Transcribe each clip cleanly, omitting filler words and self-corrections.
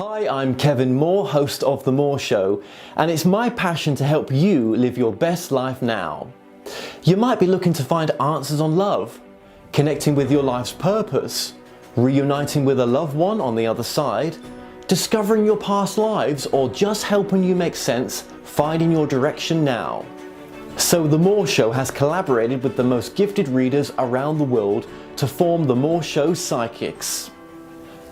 Hi, I'm Kevin Moore, host of The Moore Show, and it's my passion to help you live your best life now. You might be looking to find answers on love, connecting with your life's purpose, reuniting with a loved one on the other side, discovering your past lives, or just helping you make sense, finding your direction now. So The Moore Show has collaborated with the most gifted readers around the world to form The Moore Show Psychics.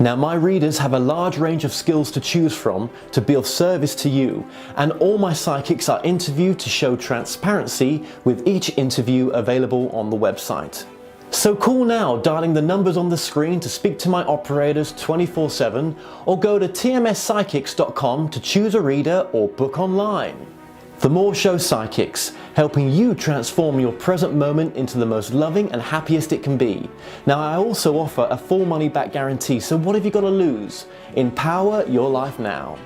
Now, my readers have a large range of skills to choose from to be of service to you, and all my psychics are interviewed to show transparency, with each interview available on the website. So call now, dialing the numbers on the screen to speak to my operators 24/7, or go to tmspsychics.com to choose a reader or book online. The Moore Show Psychics, helping you transform your present moment into the most loving and happiest it can be. Now, I also offer a full money back guarantee, so what have you got to lose? Empower your life now.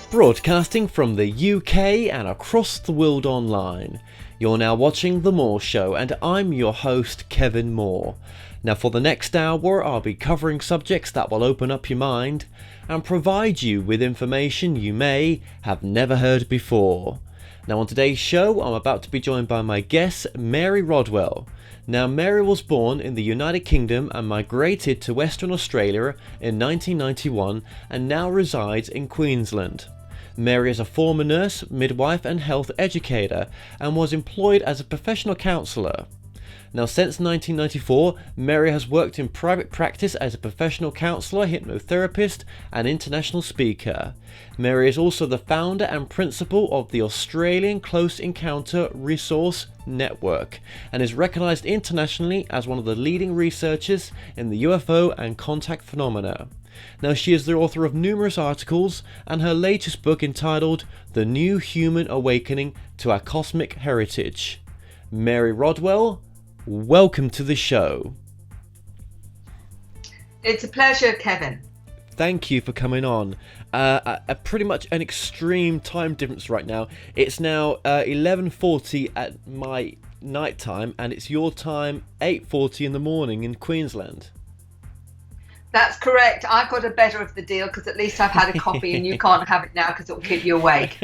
Broadcasting from the UK and across the world online. You're now watching The Moore Show, and I'm your host, Kevin Moore. Now, for the next hour, I'll be covering subjects that will open up your mind and provide you with information you may have never heard before. Now, on today's show, I'm about to be joined by my guest, Mary Rodwell. Now, Mary was born in the United Kingdom and migrated to Western Australia in 1991 and now resides in Queensland. Mary is a former nurse, midwife and health educator, and was employed as a professional counsellor. Now, since 1994, Mary has worked in private practice as a professional counsellor, hypnotherapist and international speaker. Mary is also the founder and principal of the Australian Close Encounter Resource Network and is recognised internationally as one of the leading researchers in the UFO and contact phenomena. Now, she is the author of numerous articles, and her latest book, entitled The New Human Awakening to Our Cosmic Heritage. Mary Rodwell, welcome to the show. It's a pleasure, Kevin. Thank you for coming on. Pretty much an extreme time difference right now. It's now 11:40 at my night time, and it's your time 8:40 in the morning in Queensland. That's correct. I got a better of the deal because at least I've had a coffee and you can't have it now because it'll keep you awake.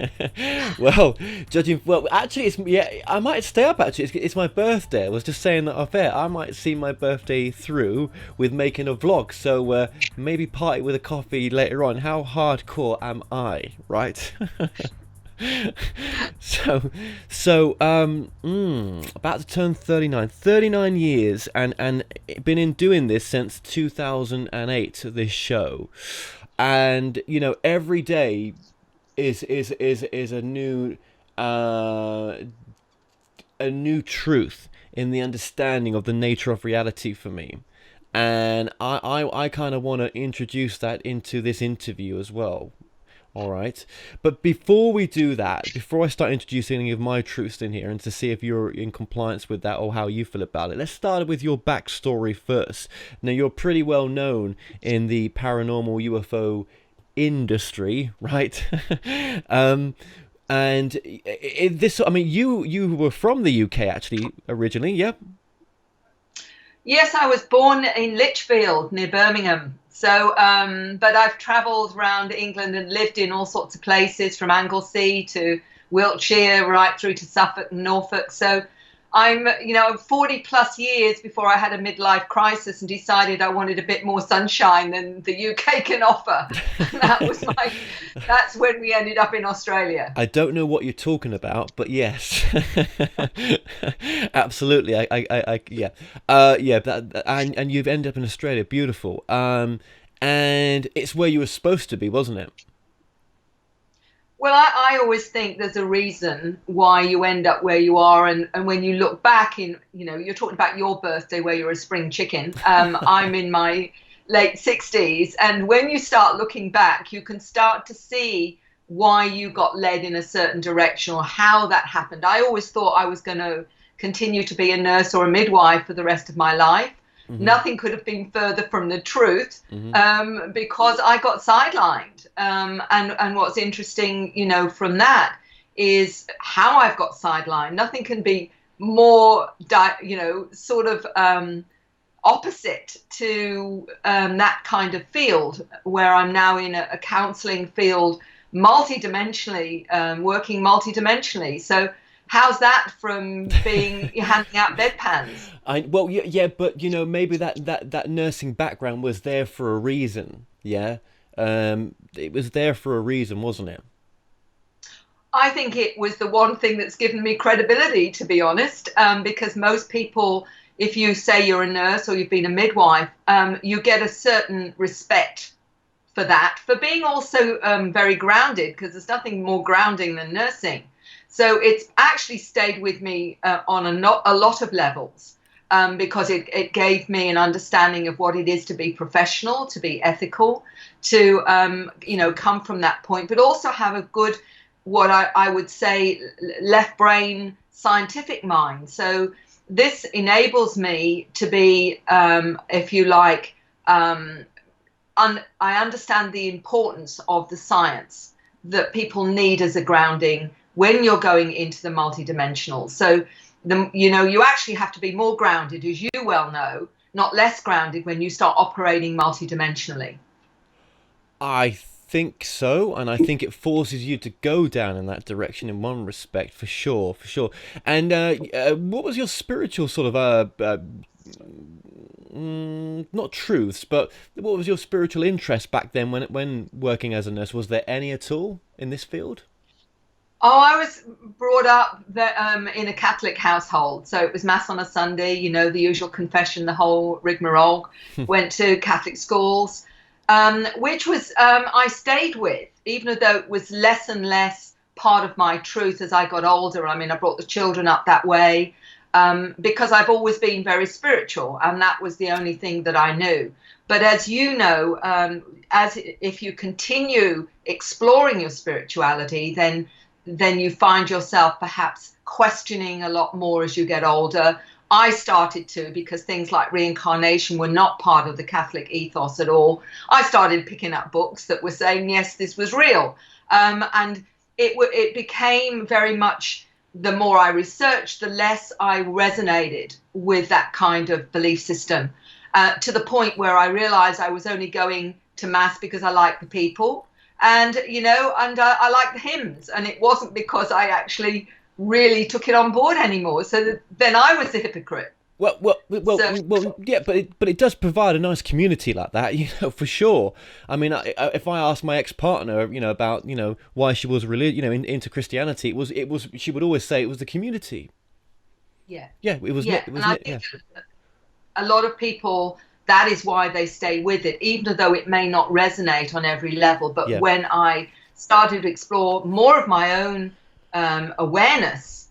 Well, actually, I might stay up actually. It's my birthday. I was just saying that off air. I might see my birthday through with making a vlog. So maybe party with a coffee later on. How hardcore am I, right? So about to turn 39 years and been doing this since 2008, this show, and you know, every day is a new truth in the understanding of the nature of reality for me, and I kind of want to introduce that into this interview as well. All right, but before we do that, before I start introducing any of my truths in here and to see if you're in compliance with that or how you feel about it, let's start with your backstory first. Now, you're pretty well known in the paranormal UFO industry, right? And you were from the UK actually originally, yeah? Yes, I was born in Lichfield near Birmingham. So, but I've travelled around England and lived in all sorts of places, from Anglesey to Wiltshire, right through to Suffolk and Norfolk. So I'm, 40 plus years before I had a midlife crisis and decided I wanted a bit more sunshine than the UK can offer. That's when we ended up in Australia. I don't know what you're talking about, but yes, absolutely. And you've ended up in Australia. Beautiful. And it's where you were supposed to be, wasn't it? Well, I always think there's a reason why you end up where you are. And when you look back you're talking about your birthday where you're a spring chicken. I'm in my late 60s. And when you start looking back, you can start to see why you got led in a certain direction or how that happened. I always thought I was going to continue to be a nurse or a midwife for the rest of my life. Nothing could have been further from the truth, because I got sidelined. And what's interesting, from that is how I've got sidelined. Nothing can be more, opposite to that kind of field, where I'm now in a counseling field, multidimensionally, working multidimensionally. So how's that from being handing out bedpans? But maybe that nursing background was there for a reason. Yeah, it was there for a reason, wasn't it? I think it was the one thing that's given me credibility, to be honest, because most people, if you say you're a nurse or you've been a midwife, you get a certain respect for that, for being also very grounded, because there's nothing more grounding than nursing. So it's actually stayed with me on a lot of levels, because it gave me an understanding of what it is to be professional, to be ethical, to come from that point, but also have a good, what I would say, left brain scientific mind. So this enables me to be, if you like, I understand the importance of the science that people need as a grounding when you're going into the multidimensional. So, you actually have to be more grounded, as you well know, not less grounded when you start operating multidimensionally. I think so, and I think it forces you to go down in that direction in one respect, for sure. And what was your spiritual sort of not truths, but what was your spiritual interest back then when working as a nurse? Was there any at all in this field? Oh, I was brought up in a Catholic household. So it was Mass on a Sunday, the usual confession, the whole rigmarole. Went to Catholic schools, which was, I stayed with, even though it was less and less part of my truth as I got older. I mean, I brought the children up that way, because I've always been very spiritual, and that was the only thing that I knew. But as you know, if you continue exploring your spirituality, then you find yourself perhaps questioning a lot more as you get older. I started to, because things like reincarnation were not part of the Catholic ethos at all. I started picking up books that were saying, yes, this was real. And it became very much, the more I researched, the less I resonated with that kind of belief system, to the point where I realized I was only going to Mass because I liked the people. And, I liked the hymns, and it wasn't because I actually really took it on board anymore. So then I was a hypocrite. Yeah, but it does provide a nice community like that, for sure. I mean, if I asked my ex-partner, about, why she was into Christianity, it was she would always say it was the community. Yeah. Yeah, it was. Yeah, It was. and I think a lot of people, that is why they stay with it, even though it may not resonate on every level. But when I started to explore more of my own awareness,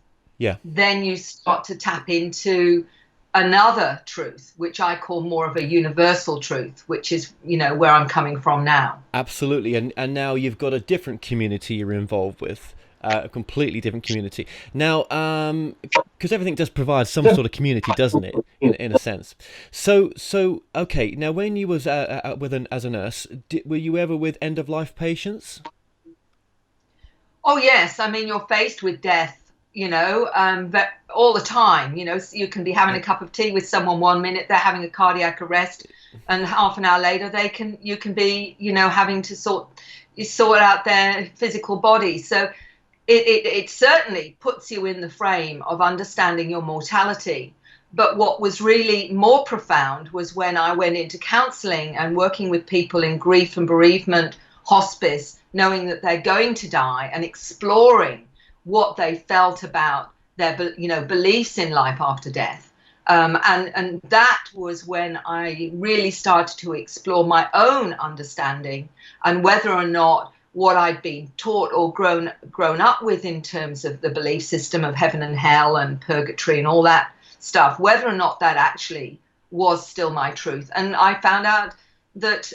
then you start to tap into another truth, which I call more of a universal truth, which is, where I'm coming from now. Absolutely. And now you've got a different community you're involved with. A completely different community now, because everything does provide some sort of community, doesn't it, in a sense. So okay, now when you was as a nurse, were you ever with end of life patients? Oh yes, I mean, you're faced with death, but all the time. You can be having a cup of tea with someone one minute, they're having a cardiac arrest, and half an hour later you can be having to sort out their physical body. So it certainly puts you in the frame of understanding your mortality. But what was really more profound was when I went into counseling and working with people in grief and bereavement, hospice, knowing that they're going to die, and exploring what they felt about their beliefs in life after death. And that was when I really started to explore my own understanding, and whether or not what I'd been taught or grown up with in terms of the belief system of heaven and hell and purgatory and all that stuff, whether or not that actually was still my truth. And I found out that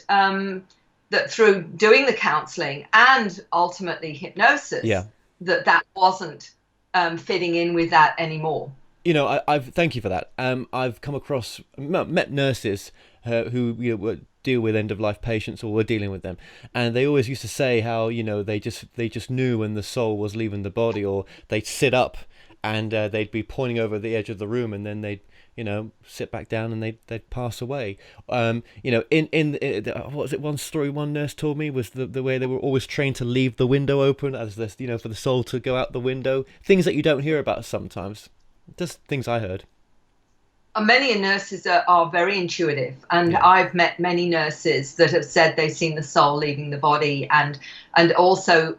that through doing the counseling and ultimately hypnosis, Yeah. that wasn't fitting in with that anymore. I've thank you for that. I've come across met nurses who deal with end of life patients, or were dealing with them, and they always used to say how they just knew when the soul was leaving the body, or they'd sit up and they'd be pointing over the edge of the room, and then they'd sit back down and they'd pass away. What was it? One story one nurse told me was the way they were always trained to leave the window open as this, for the soul to go out the window. Things that you don't hear about sometimes. Just things I heard. Many nurses are very intuitive, and Yeah. I've met many nurses that have said they've seen the soul leaving the body, and also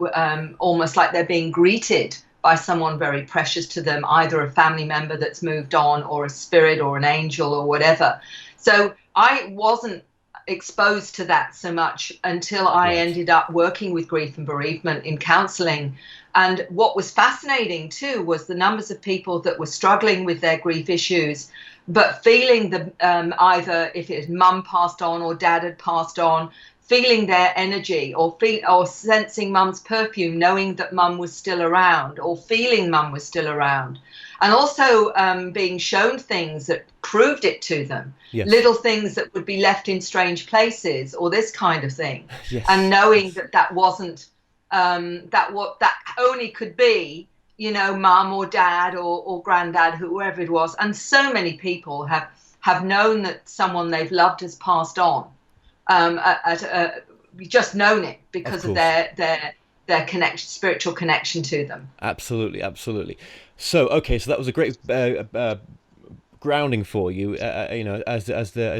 almost like they're being greeted by someone very precious to them, either a family member that's moved on, or a spirit, or an angel, or whatever. So I wasn't exposed to that so much until I Right. ended up working with grief and bereavement in counseling. And what was fascinating too was the numbers of people that were struggling with their grief issues, but feeling the either if it had mum passed on or dad had passed on, feeling their energy, or sensing mum's perfume, knowing that mum was still around, or feeling mum was still around, and also being shown things that proved it to them, Yes. little things that would be left in strange places, or this kind of thing, Yes. and knowing that wasn't that only could be mum or dad or granddad, whoever it was. And so many people have known that someone they've loved has passed on, just known it because of their connection, spiritual connection to them. Absolutely, absolutely. So okay, so that was a great grounding for you, as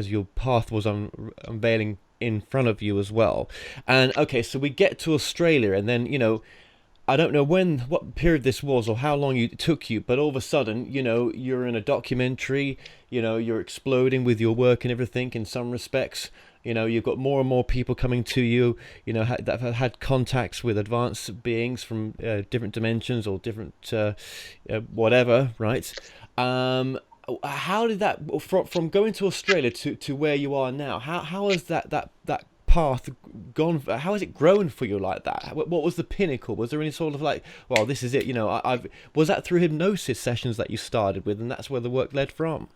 your path was unveiling in front of you as well. And okay, so we get to Australia, and then I don't know what period this was or how long it took you, but all of a sudden, you're in a documentary, you're exploding with your work and everything in some respects. You've got more and more people coming to you, that have had contacts with advanced beings from different dimensions or different whatever, right? How did that, from going to Australia to where you are now? How has that path gone? How has it grown for you like that? What was the pinnacle? Was there any sort of like, well, this is it? Was that through hypnosis sessions that you started with, and that's where the work led from?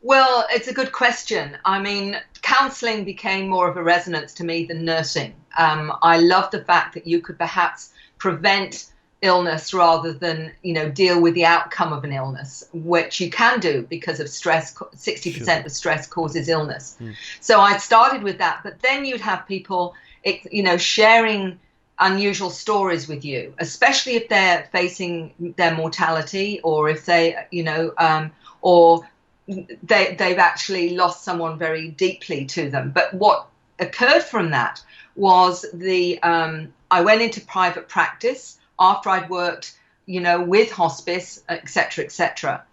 Well, it's a good question. I mean, counseling became more of a resonance to me than nursing. I love the fact that you could perhaps prevent illness rather than, deal with the outcome of an illness, which you can do because of stress. 60% of stress causes illness. So I started with that, but then you'd have people, sharing unusual stories with you, especially if they're facing their mortality, or if they, or they've actually lost someone very deeply to them. But what occurred from that was I went into private practice after I'd worked, with hospice, etc., etc.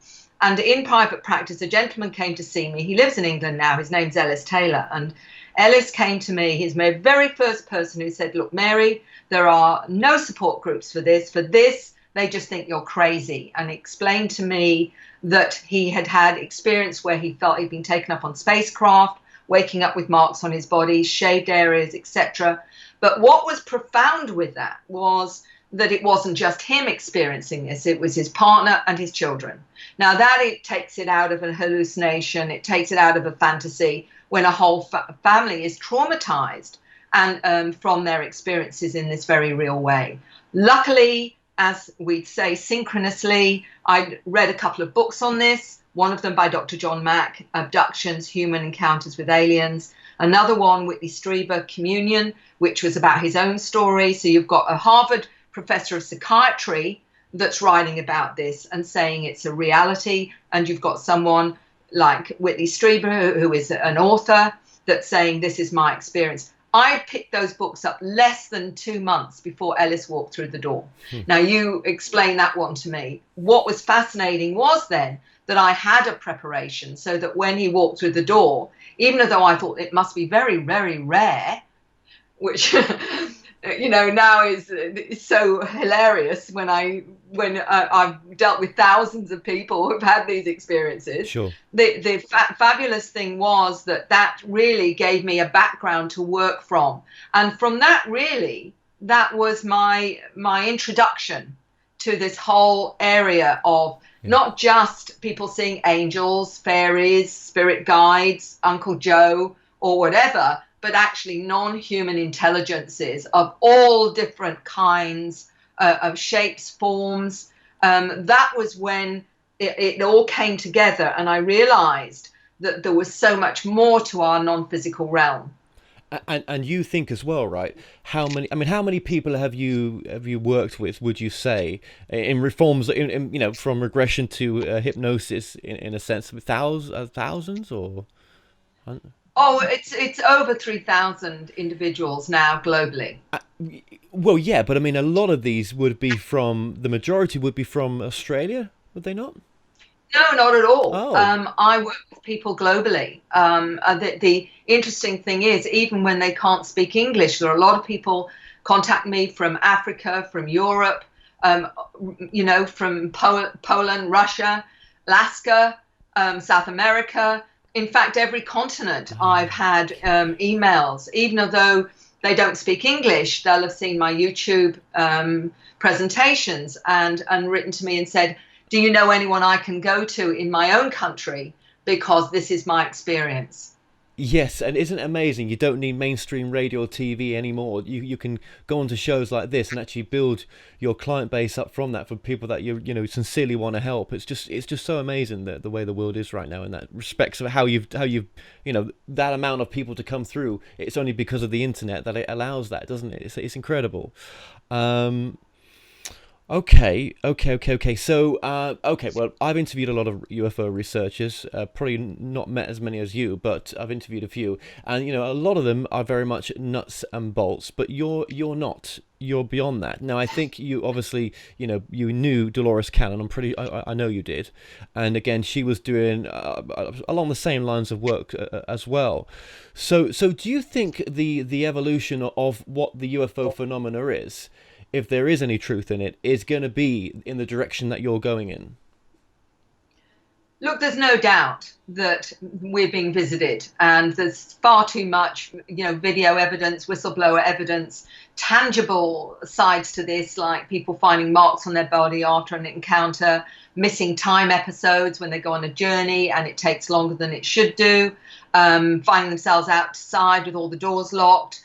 And in private practice, a gentleman came to see me. He lives in England now. His name's Ellis Taylor. And Ellis came to me. He's my very first person who said, look, Mary, there are no support groups for this. For this, they just think you're crazy. And he explained to me that he had experience where he felt he'd been taken up on spacecraft, waking up with marks on his body, shaved areas, etc. But what was profound with that was that it wasn't just him experiencing this, it was his partner and his children. Now that it takes it out of a hallucination, it takes it out of a fantasy when a whole family is traumatized and from their experiences in this very real way. Luckily, as we'd say, synchronously, I'd read a couple of books on this, one of them by Dr. John Mack, Abductions, Human Encounters with Aliens, another one, Whitley Strieber, Communion, which was about his own story. So you've got a Harvard professor of psychiatry that's writing about this and saying it's a reality, and you've got someone like Whitley Strieber, who is an author, that's saying this is my experience. I picked those books up less than 2 months before Ellis walked through the door. Now, you explain that one to me. What was fascinating was then that I had a preparation so that when he walked through the door, even though I thought it must be very, very rare, which now is so hilarious when I've dealt with thousands of people who've had these experiences. Sure. The fabulous thing was that really gave me a background to work from, and from that, really, that was my introduction to this whole area of not just people seeing angels, fairies, spirit guides, Uncle Joe, or whatever, but actually non-human intelligences of all different kinds, of shapes, forms. That was when it all came together, and I realized that there was so much more to our non-physical realm. And you think as well, right? How many people have you worked with? Would you say in reforms, from regression to hypnosis, in a sense, thousands or? Oh, it's over 3,000 individuals now globally. Well, yeah, but I mean, a lot of these the majority would be from Australia, would they not? No, not at all. Oh, I work with people globally. The interesting thing is, even when they can't speak English, there are a lot of people contact me from Africa, from Europe, from Poland, Russia, Alaska, South America. In fact, every continent I've had emails, even though they don't speak English, they'll have seen my YouTube presentations and written to me and said, do you know anyone I can go to in my own country? Because this is my experience. yes, and isn't it amazing? You don't need mainstream radio or TV anymore. You can go onto shows like this and actually build your client base up from that, for people that sincerely want to help. It's just so amazing the way the world is right now in that respects of how you've that amount of people to come through. It's only because of the internet that it allows that, doesn't it? It's incredible. Okay. So, well, I've interviewed a lot of UFO researchers. Probably not met as many as you, but I've interviewed a few, and a lot of them are very much nuts and bolts. But you're not. You're beyond that. Now, I think you obviously, you knew Dolores Cannon. I know you did, and again, she was doing along the same lines of work as well. So do you think the evolution of what the UFO phenomena is, if there is any truth in it, is going to be in the direction that you're going in? Look, there's no doubt that we're being visited, and there's far too much, video evidence, whistleblower evidence, tangible sides to this, like people finding marks on their body after an encounter, missing time episodes when they go on a journey and it takes longer than it should do, finding themselves outside with all the doors locked.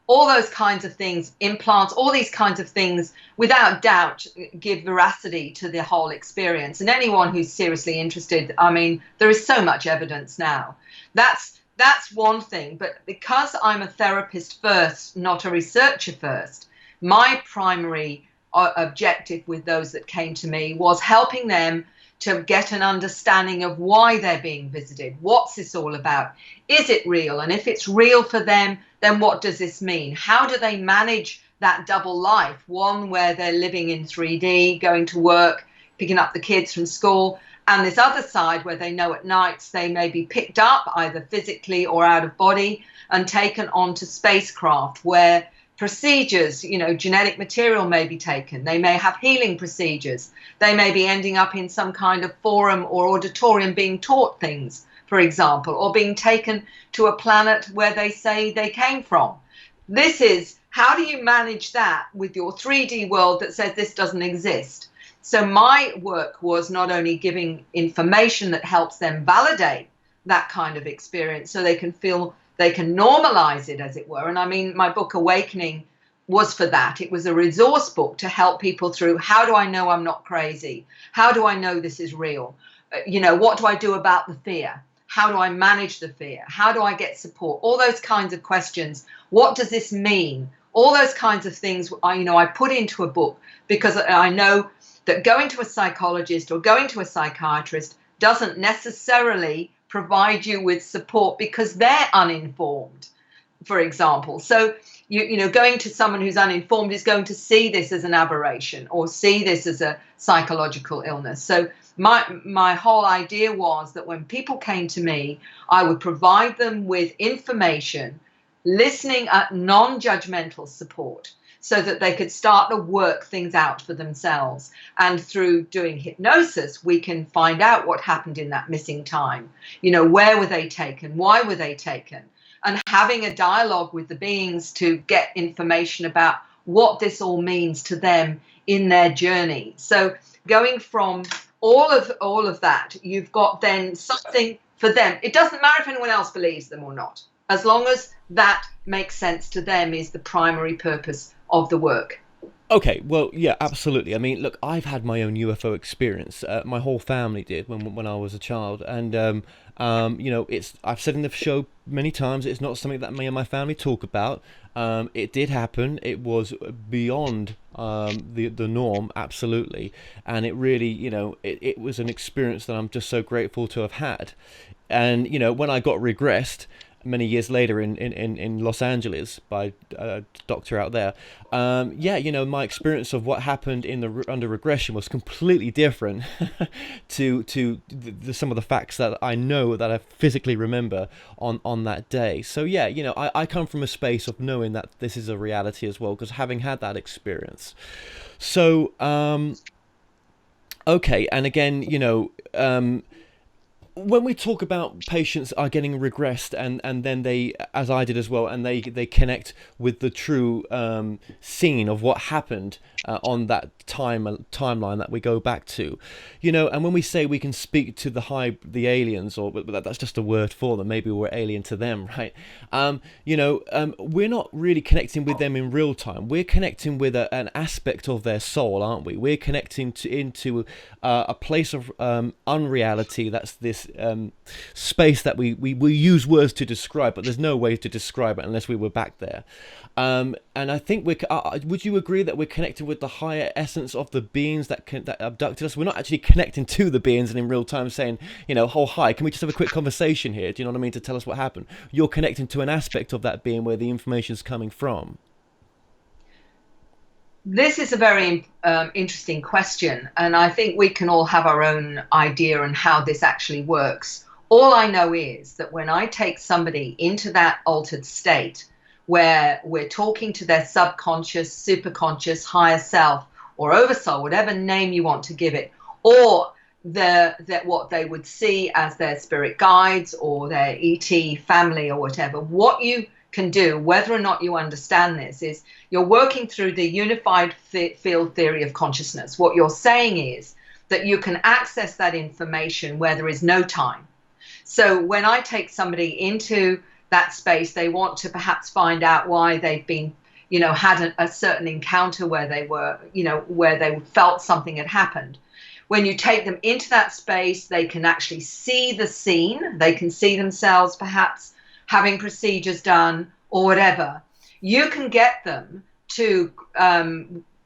All those kinds of things, implants, all these kinds of things, without doubt, give veracity to the whole experience. And anyone who's seriously interested, I mean, there is so much evidence now. That's one thing. But because I'm a therapist first, not a researcher first, my primary objective with those that came to me was helping them to get an understanding of why they're being visited. What's this all about? Is it real? And if it's real for them, then what does this mean? How do they manage that double life? One where they're living in 3D, going to work, picking up the kids from school, and this other side where they know at nights they may be picked up either physically or out of body and taken onto spacecraft where procedures, genetic material may be taken. They may have healing procedures. They may be ending up in some kind of forum or auditorium being taught things, for example, or being taken to a planet where they say they came from. This is, how do you manage that with your 3D world that says this doesn't exist? So my work was not only giving information that helps them validate that kind of experience so they can feel they can normalize it, as it were. And I mean, my book Awakening was for that. It was a resource book to help people through, how do I know I'm not crazy? How do I know this is real? What do I do about the fear? How do I manage the fear? How do I get support? All those kinds of questions. What does this mean? All those kinds of things, I put into a book because I know that going to a psychologist or going to a psychiatrist doesn't necessarily provide you with support because they're uninformed, for example. So, going to someone who's uninformed is going to see this as an aberration or see this as a psychological illness. So my whole idea was that when people came to me, I would provide them with information, listening at non-judgmental support, so that they could start to work things out for themselves. And through doing hypnosis, we can find out what happened in that missing time. Where were they taken? Why were they taken? And having a dialogue with the beings to get information about what this all means to them in their journey. So going from all of that, you've got then something for them. It doesn't matter if anyone else believes them or not, as long as that makes sense to them is the primary purpose of the work. Okay, well, yeah, absolutely. I mean, look, I've had my own UFO experience. My whole family did when I was a child, and I've said in the show many times, it's not something that me and my family talk about. It did happen. It was beyond the norm, absolutely, and it really, it was an experience that I'm just so grateful to have had. And when I got regressed many years later in Los Angeles by a doctor out there, my experience of what happened under regression was completely different to some of the facts that I know that I physically remember on that day. So I come from a space of knowing that this is a reality as well, because having had that experience. So okay, and again, when we talk about patients are getting regressed and then they, as I did as well, and they connect with the true scene of what happened on that timeline that we go back to, and when we say we can speak to the aliens, or that's just a word for them, maybe we're alien to them, right? We're not really connecting with them in real time. We're connecting with an aspect of their soul, aren't we? We're connecting into a place of unreality. That's this space that we use words to describe, but there's no way to describe it unless we were back there. And I think would you agree that we're connected with the higher essence of the beings that abducted us? We're not actually connecting to the beings and in real time saying, oh, hi, can we just have a quick conversation here? Do you know what I mean? To tell us what happened. You're connecting to an aspect of that being where the information is coming from. This is a very interesting question, and I think we can all have our own idea on how this actually works. All I know is that when I take somebody into that altered state, where we're talking to their subconscious, superconscious, higher self, or oversoul, whatever name you want to give it, or that what they would see as their spirit guides or their ET family or whatever, what you can do, whether or not you understand this, is you're working through the unified field theory of consciousness. What you're saying is that you can access that information where there is no time. So when I take somebody into that space, they want to perhaps find out why they've been, had a certain encounter where they were, where they felt something had happened. When you take them into that space, they can actually see the scene. They can see themselves perhaps having procedures done or whatever. You can get them to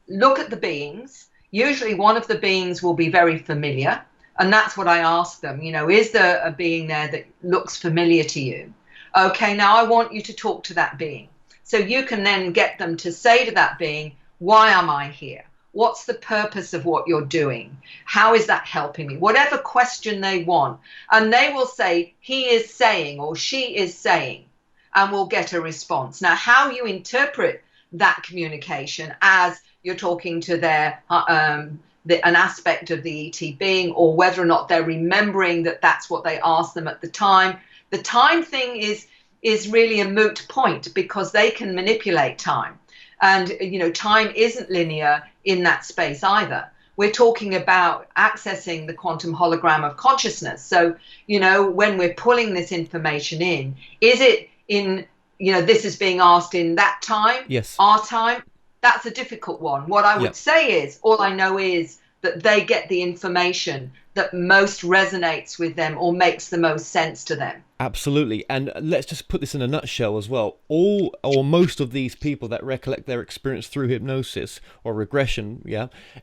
look at the beings. Usually one of the beings will be very familiar. And that's what I ask them, is there a being there that looks familiar to you? Okay, now I want you to talk to that being. So you can then get them to say to that being, why am I here? What's the purpose of what you're doing? How is that helping me? Whatever question they want. And they will say, he is saying, or she is saying, and we'll get a response. Now, how you interpret that communication as you're talking to their an aspect of the ET being, or whether or not they're remembering that that's what they asked them at the time. The time thing is really a moot point, because they can manipulate time. And, time isn't linear in that space either. We're talking about accessing the quantum hologram of consciousness. So, when we're pulling this information in, is it in, this is being asked in that time? Yes. Our time? That's a difficult one. What I would say is, all I know is that they get the information that most resonates with them or makes the most sense to them. Absolutely. And let's just put this in a nutshell as well. All or most of these people that recollect their experience through hypnosis or regression,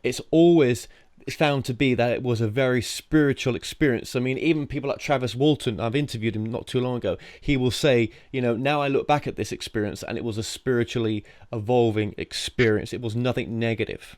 it's always found to be that it was a very spiritual experience. I mean, even people like Travis Walton, I've interviewed him not too long ago, he will say, now I look back at this experience and it was a spiritually evolving experience. It was nothing negative.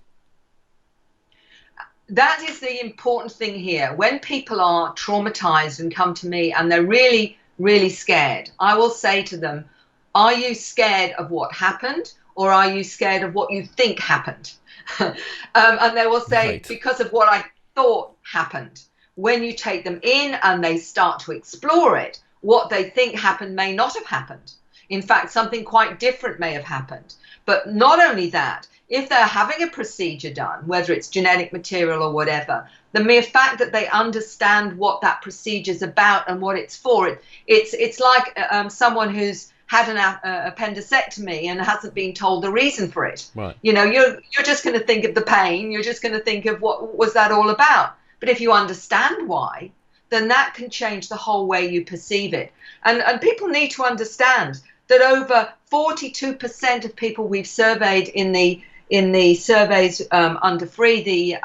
That is the important thing here. When people are traumatized and come to me and they're really, really scared, I will say to them, Are you scared of what happened, or are you scared of what you think happened? And they will say, Right. because of what I thought happened. When you take them in and they start to explore it, what they think happened may not have happened. In fact, something quite different may have happened. But not only that, if they're having a procedure done, whether it's genetic material or whatever, the mere fact that they understand what that procedure is about and what it's for, it's like someone who's had an appendectomy and hasn't been told the reason for it. Right. You know, you're just going to think of the pain. You're just going to think of what was that all about. But if you understand why, then that can change the whole way you perceive it. And people need to understand that over 42% of people we've surveyed in the surveys under FREE, the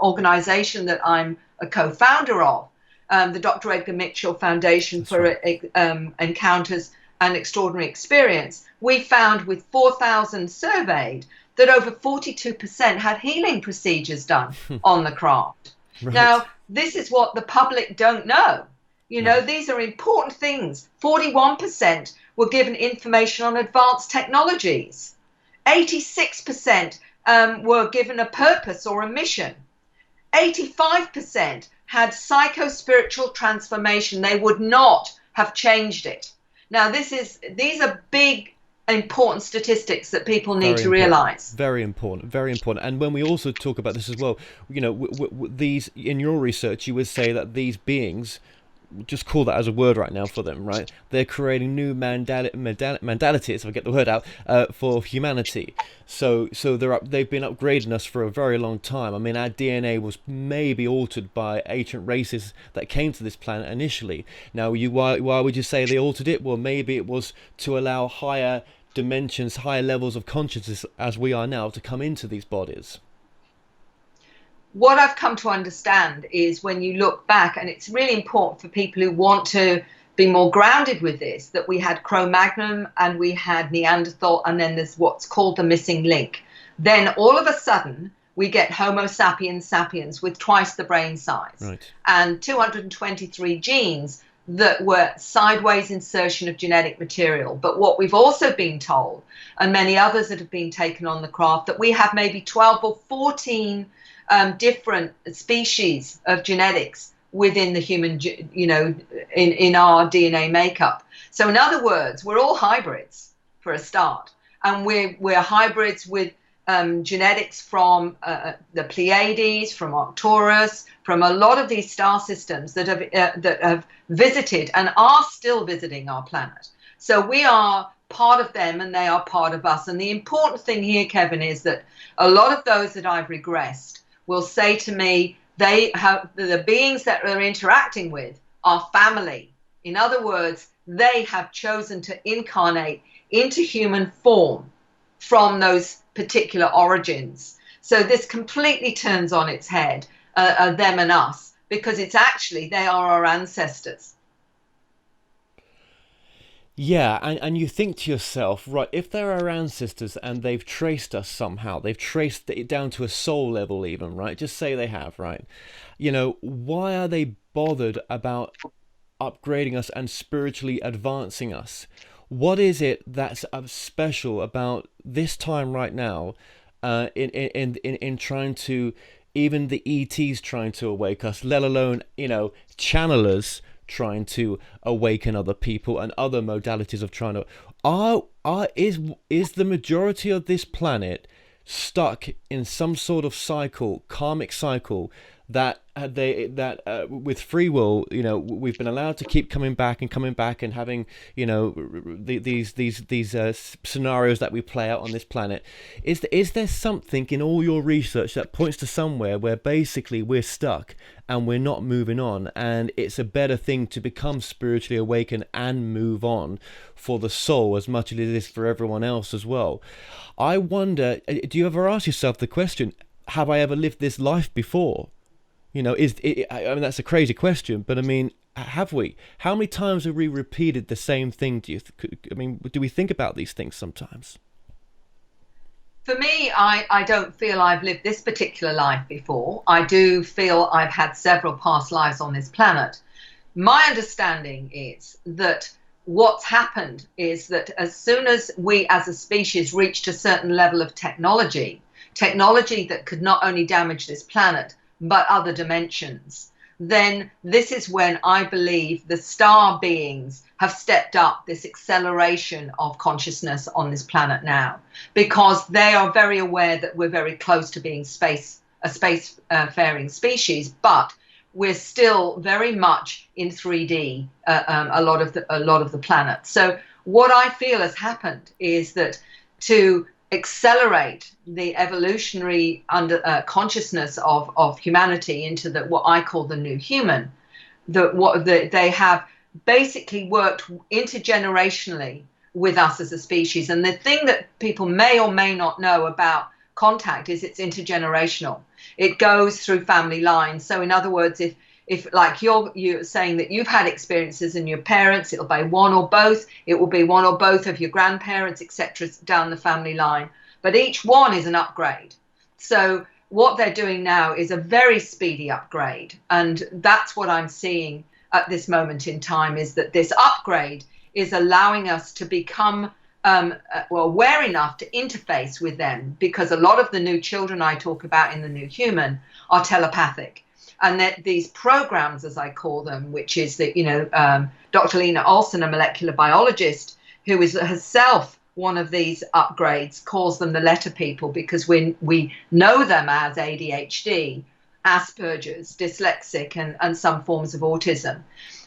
organization that I'm a co-founder of, the Dr. Edgar Mitchell Foundation That's for right. Encounters and Extraordinary Experience, we found with 4,000 surveyed that over 42% had healing procedures done on the craft. Right. Now, this is what the public don't know. You know, No. these are important things. 41% were given information on advanced technologies. 86% were given a purpose or a mission. 85% had psycho-spiritual transformation. They would not have changed it. Now, these are big, important statistics that people need to realize. Very important, very important. And when we also talk about this as well, you know, these, in your research, you would say that these beings, just call that as a word right now for them, right? They're creating new modalities, if I get the word out, for humanity. So they've been upgrading us for a very long time. I mean, our DNA was maybe altered by ancient races that came to this planet initially. Now, why would you say they altered it? Well, maybe it was to allow higher dimensions, higher levels of consciousness as we are now to come into these bodies. What I've come to understand is when you look back, and it's really important for people who want to be more grounded with this, that we had Cro-Magnon and we had Neanderthal, and then there's what's called the missing link. Then all of a sudden we get Homo sapiens sapiens with twice the brain size, Right. and 223 genes that were sideways insertion of genetic material. But what we've also been told, and many others that have been taken on the craft, that we have maybe 12 or 14 different species of genetics within the human, you know, in our DNA makeup. So in other words, we're all hybrids for a start, and we're hybrids with genetics from the Pleiades, from Arcturus, from a lot of these star systems that have visited and are still visiting our planet. So we are part of them and they are part of us. And the important thing here, Kevin, is that a lot of those that I've regressed will say to me, they have the beings that they're interacting with are family. In other words, they have chosen to incarnate into human form from those particular origins. So this completely turns on its head, them and us, because it's actually, they are our ancestors. Yeah, and you think to yourself, right, if they're our ancestors and they've traced us somehow, they've traced it down to a soul level even, right? Just say they have, right? You know, why are they bothered about upgrading us and spiritually advancing us? What is it that's special about this time right now, in trying to, even the ETs trying to awake us, let alone, you know, channelers trying to awaken other people and other modalities of trying to is the majority of this planet stuck in some sort of cycle, karmic cycle, that with free will, you know, we've been allowed to keep coming back and having, you know, these scenarios that we play out on this planet. Is there something in all your research that points to somewhere where basically we're stuck and we're not moving on, and it's a better thing to become spiritually awakened and move on for the soul as much as it is for everyone else as well? I wonder, do you ever ask yourself the question, have I ever lived this life before? You know, I mean, that's a crazy question, but I mean, have we? How many times have we repeated the same thing? I mean, do we think about these things sometimes? For me, I don't feel I've lived this particular life before. I do feel I've had several past lives on this planet. My understanding is that what's happened is that as soon as we as a species reached a certain level of technology that could not only damage this planet, but other dimensions, then this is when I believe the star beings have stepped up this acceleration of consciousness on this planet now, because they are very aware that we're very close to being a space-faring species, but we're still very much in 3D, a lot of the planet. So what I feel has happened is that to accelerate the evolutionary consciousness of humanity into what I call the new human, they have basically worked intergenerationally with us as a species. And the thing that people may or may not know about contact is it's intergenerational. It goes through family lines. So in other words, if like you're saying that you've had experiences in your parents, it'll be one or both. It will be one or both of your grandparents, etc., down the family line. But each one is an upgrade. So what they're doing now is a very speedy upgrade, and that's what I'm seeing at this moment in time, is that this upgrade is allowing us to become aware enough to interface with them, because a lot of the new children I talk about in the new human are telepathic. And that these programs, as I call them, which is that, Dr. Lena Olson, a molecular biologist who is herself one of these upgrades, calls them the letter people, because we know them as ADHD, Asperger's, dyslexic, and some forms of autism.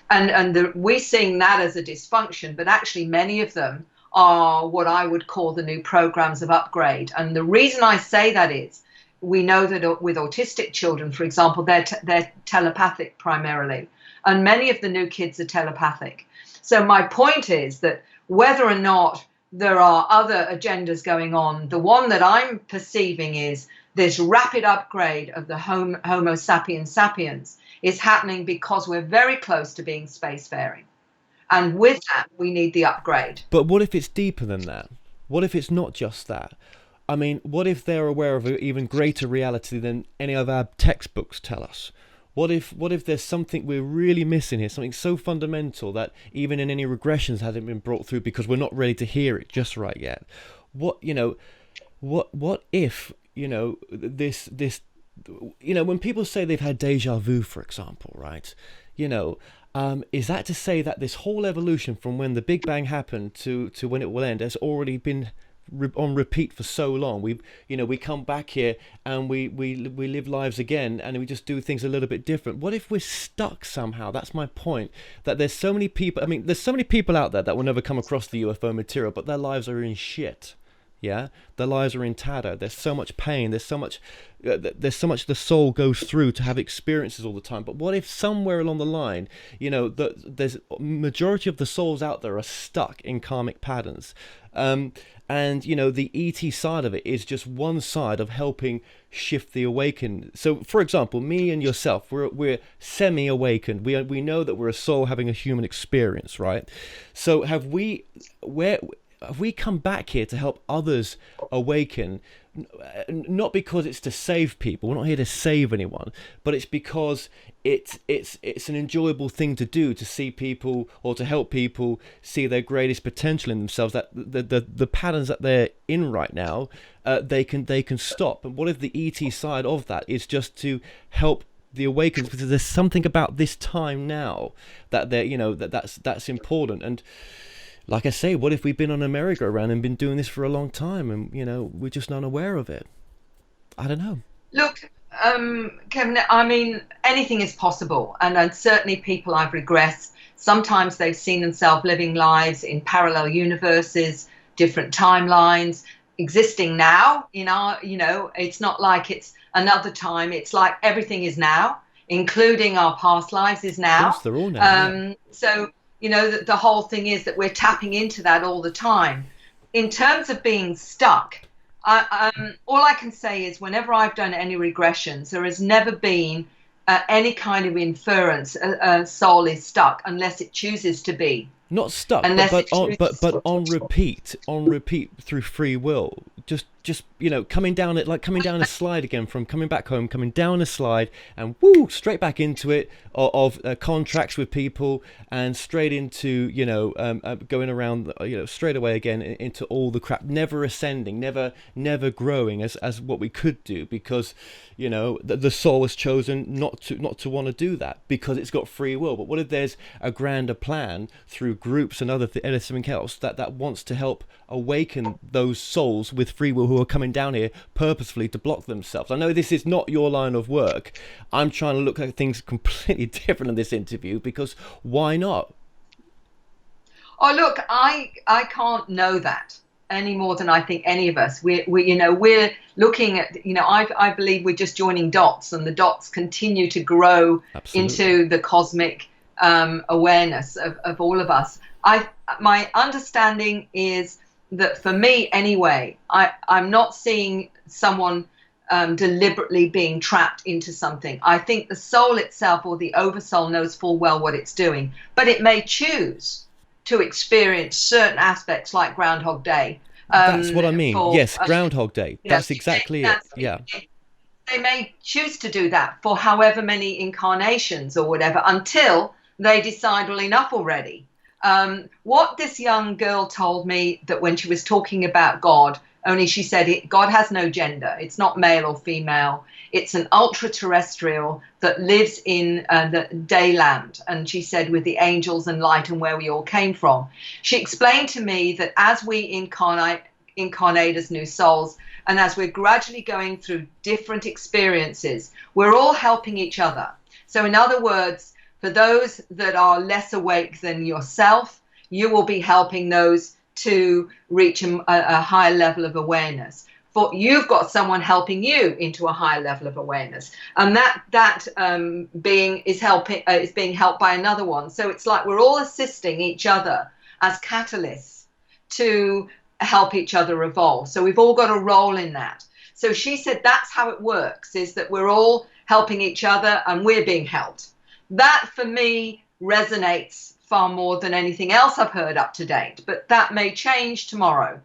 And we're seeing that as a dysfunction, but actually many of them are what I would call the new programs of upgrade. And the reason I say that is, we know that with autistic children, for example, they're telepathic primarily, and many of the new kids are telepathic. So my point is that whether or not there are other agendas going on, the one that I'm perceiving is this rapid upgrade of the Homo sapiens sapiens is happening because we're very close to being spacefaring. And with that, we need the upgrade. But what if it's deeper than that? What if it's not just that? I mean, what if they're aware of an even greater reality than any of our textbooks tell us? What if there's something we're really missing here, something so fundamental that even in any regressions hasn't been brought through because we're not ready to hear it just right yet? What if, this, when people say they've had deja vu, for example, right? Is that to say that this whole evolution from when the Big Bang happened to when it will end has already been on repeat for so long? We come back here and we live lives again, and we just do things a little bit different. What if we're stuck somehow? That's my point, that there's so many people, there's so many people out there that will never come across the UFO material, but their lives are in shit. Yeah, their lives are in tatter. There's so much pain. There's so much the soul goes through to have experiences all the time. But what if somewhere along the line, there's majority of the souls out there are stuck in karmic patterns, and the ET side of it is just one side of helping shift the awakened. So, for example, me and yourself, we're semi-awakened. We know that we're a soul having a human experience, right? So have we come back here to help others awaken, not because it's to save people. We're not here to save anyone, but it's because it's an enjoyable thing to do, to see people or to help people see their greatest potential in themselves, that the patterns that they're in right now, they can stop. And what if the ET side of that is just to help the awakens, because there's something about this time now that that's important. And like I say, what if we've been on a merry-go-round and been doing this for a long time, and we're just unaware of it? I don't know. Look, Kevin, anything is possible, and certainly people I've regressed. Sometimes they've seen themselves living lives in parallel universes, different timelines, existing now in our. It's not like it's another time. It's like everything is now, including our past lives is now. Yes, they're all now. Yeah. So. The whole thing is that we're tapping into that all the time. In terms of being stuck, all I can say is whenever I've done any regressions, there has never been any kind of inference a soul is stuck unless it chooses to be. Not stuck, but on repeat through free will. Just just, you know, coming down it, like coming down a slide again, from coming back home, coming down a slide and woo, straight back into it, of contracts with people, and straight into, you know, going around, you know, straight away again into all the crap, never ascending, never growing as what we could do, because, you know, the soul has chosen not to want to do that because it's got free will. But what if there's a grander plan through groups and anything else that wants to help awaken those souls with free will who are coming down here purposefully to block themselves? I know this is not your line of work. I'm trying to look at things completely different in this interview, because why not? Oh, look, I can't know that any more than I think any of us. We're looking at, you know, I believe we're just joining dots, and the dots continue to grow into the cosmic awareness of all of us. My understanding is that, for me anyway, I'm not seeing someone deliberately being trapped into something. I think the soul itself, or the oversoul, knows full well what it's doing, but it may choose to experience certain aspects, like Groundhog Day. That's what I mean. Yes, Groundhog Day. That's exactly it. Yeah. They may choose to do that for however many incarnations or whatever, until they decide, well, enough already. What this young girl told me, that when she was talking about God, only she said God has no gender. It's not male or female. It's an ultra-terrestrial that lives in the dayland. And she said, with the angels and light and where we all came from. She explained to me that as we incarnate as new souls, and as we're gradually going through different experiences, we're all helping each other. So in other words, for those that are less awake than yourself, you will be helping those to reach a higher level of awareness. For you've got someone helping you into a higher level of awareness, and that being is being helped by another one. So it's like we're all assisting each other as catalysts to help each other evolve. So we've all got a role in that. So she said that's how it works, is that we're all helping each other and we're being helped. That, for me, resonates far more than anything else I've heard up to date. But that may change tomorrow,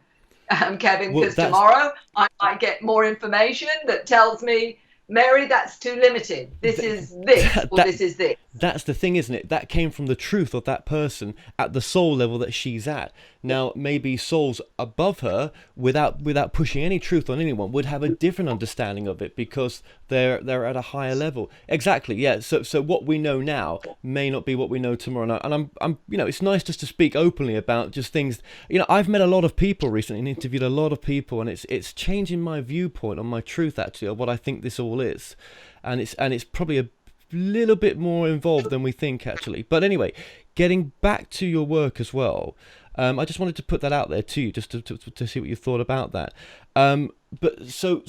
Kevin, because tomorrow I might get more information that tells me, Mary, that's too limited. This is this, or this is this. That's the thing, isn't it? That came from the truth of that person at the soul level that she's at. Now, maybe souls above her, without pushing any truth on anyone, would have a different understanding of it, because they're at a higher level. Exactly, yeah. So what we know now may not be what we know tomorrow night. And I'm you know, it's nice just to speak openly about just things. You know, I've met a lot of people recently and interviewed a lot of people, and it's changing my viewpoint on my truth, actually, of what I think this all is. And it's probably a little bit more involved than we think, actually. But anyway, getting back to your work as well, I just wanted to put that out there to you, just to see what you thought about that. But so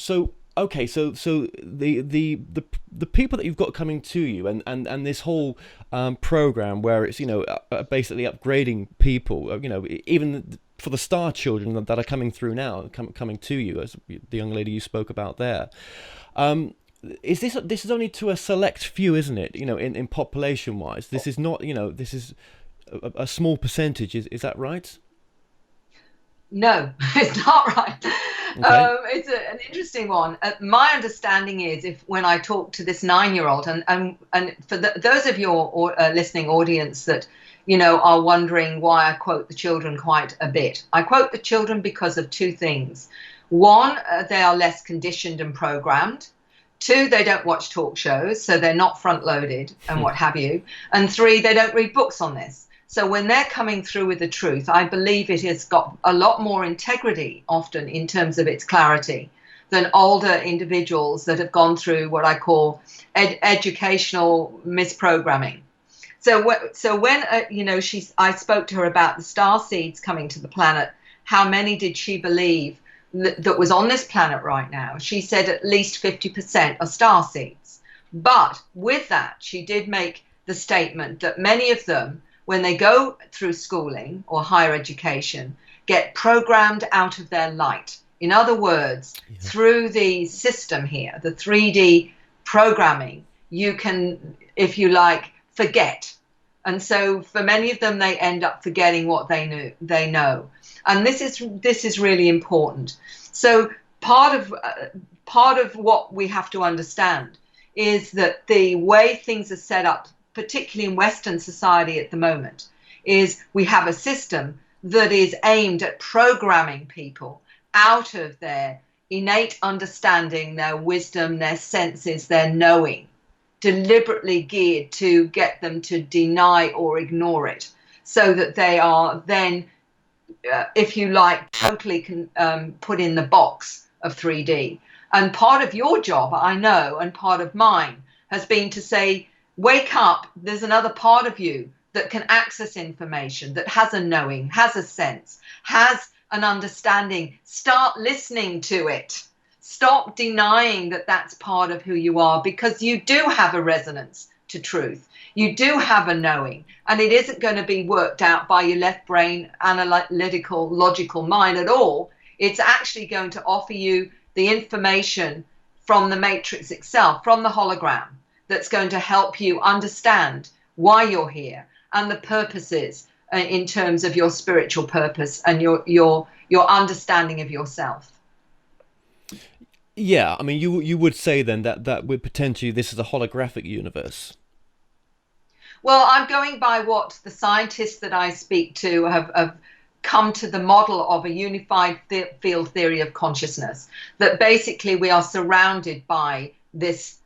okay, so the people that you've got coming to you, and this whole program where it's, you know, basically upgrading people, you know, even for the star children that are coming through now, coming to you, as the young lady you spoke about there. This is only to a select few, isn't it? You know, in population wise, this is not, you know, this is a small percentage. Is that right? No, it's not right. Okay. It's an interesting one. My understanding is, when I talk to this 9-year-old, and for those of your listening audience that, you know, are wondering why I quote the children quite a bit. I quote the children because of two things. One, they are less conditioned and programmed. Two, they don't watch talk shows, so they're not front-loaded and what have you. And three, they don't read books on this. So when they're coming through with the truth, I believe it has got a lot more integrity, often, in terms of its clarity, than older individuals that have gone through what I call educational misprogramming. So when you know, I spoke to her about the star seeds coming to the planet. How many did she believe that was on this planet right now? She said at least 50% are star seeds. But with that, she did make the statement that many of them, when they go through schooling or higher education, get programmed out of their light. In other words, through the system here, the 3D programming, you can, if you like, forget. And so for many of them, they end up forgetting what they know. And this is really important. So part of what we have to understand is that the way things are set up, particularly in Western society at the moment, is we have a system that is aimed at programming people out of their innate understanding, their wisdom, their senses, their knowing, deliberately geared to get them to deny or ignore it, so that they are then, if you like, totally put in the box of 3D. And part of your job, I know, and part of mine has been to say, wake up, there's another part of you that can access information, that has a knowing, has a sense, has an understanding. Start listening to it. Stop denying that that's part of who you are, because you do have a resonance to truth. You do have a knowing, and it isn't going to be worked out by your left brain, analytical, logical mind at all. It's actually going to offer you the information from the matrix itself, from the hologram, that's going to help you understand why you're here and the purposes in terms of your spiritual purpose and your understanding of yourself. Yeah, I mean, you would say then that would potentially, this is a holographic universe. Well, I'm going by what the scientists that I speak to have come to the model of a unified field theory of consciousness, that basically we are surrounded by this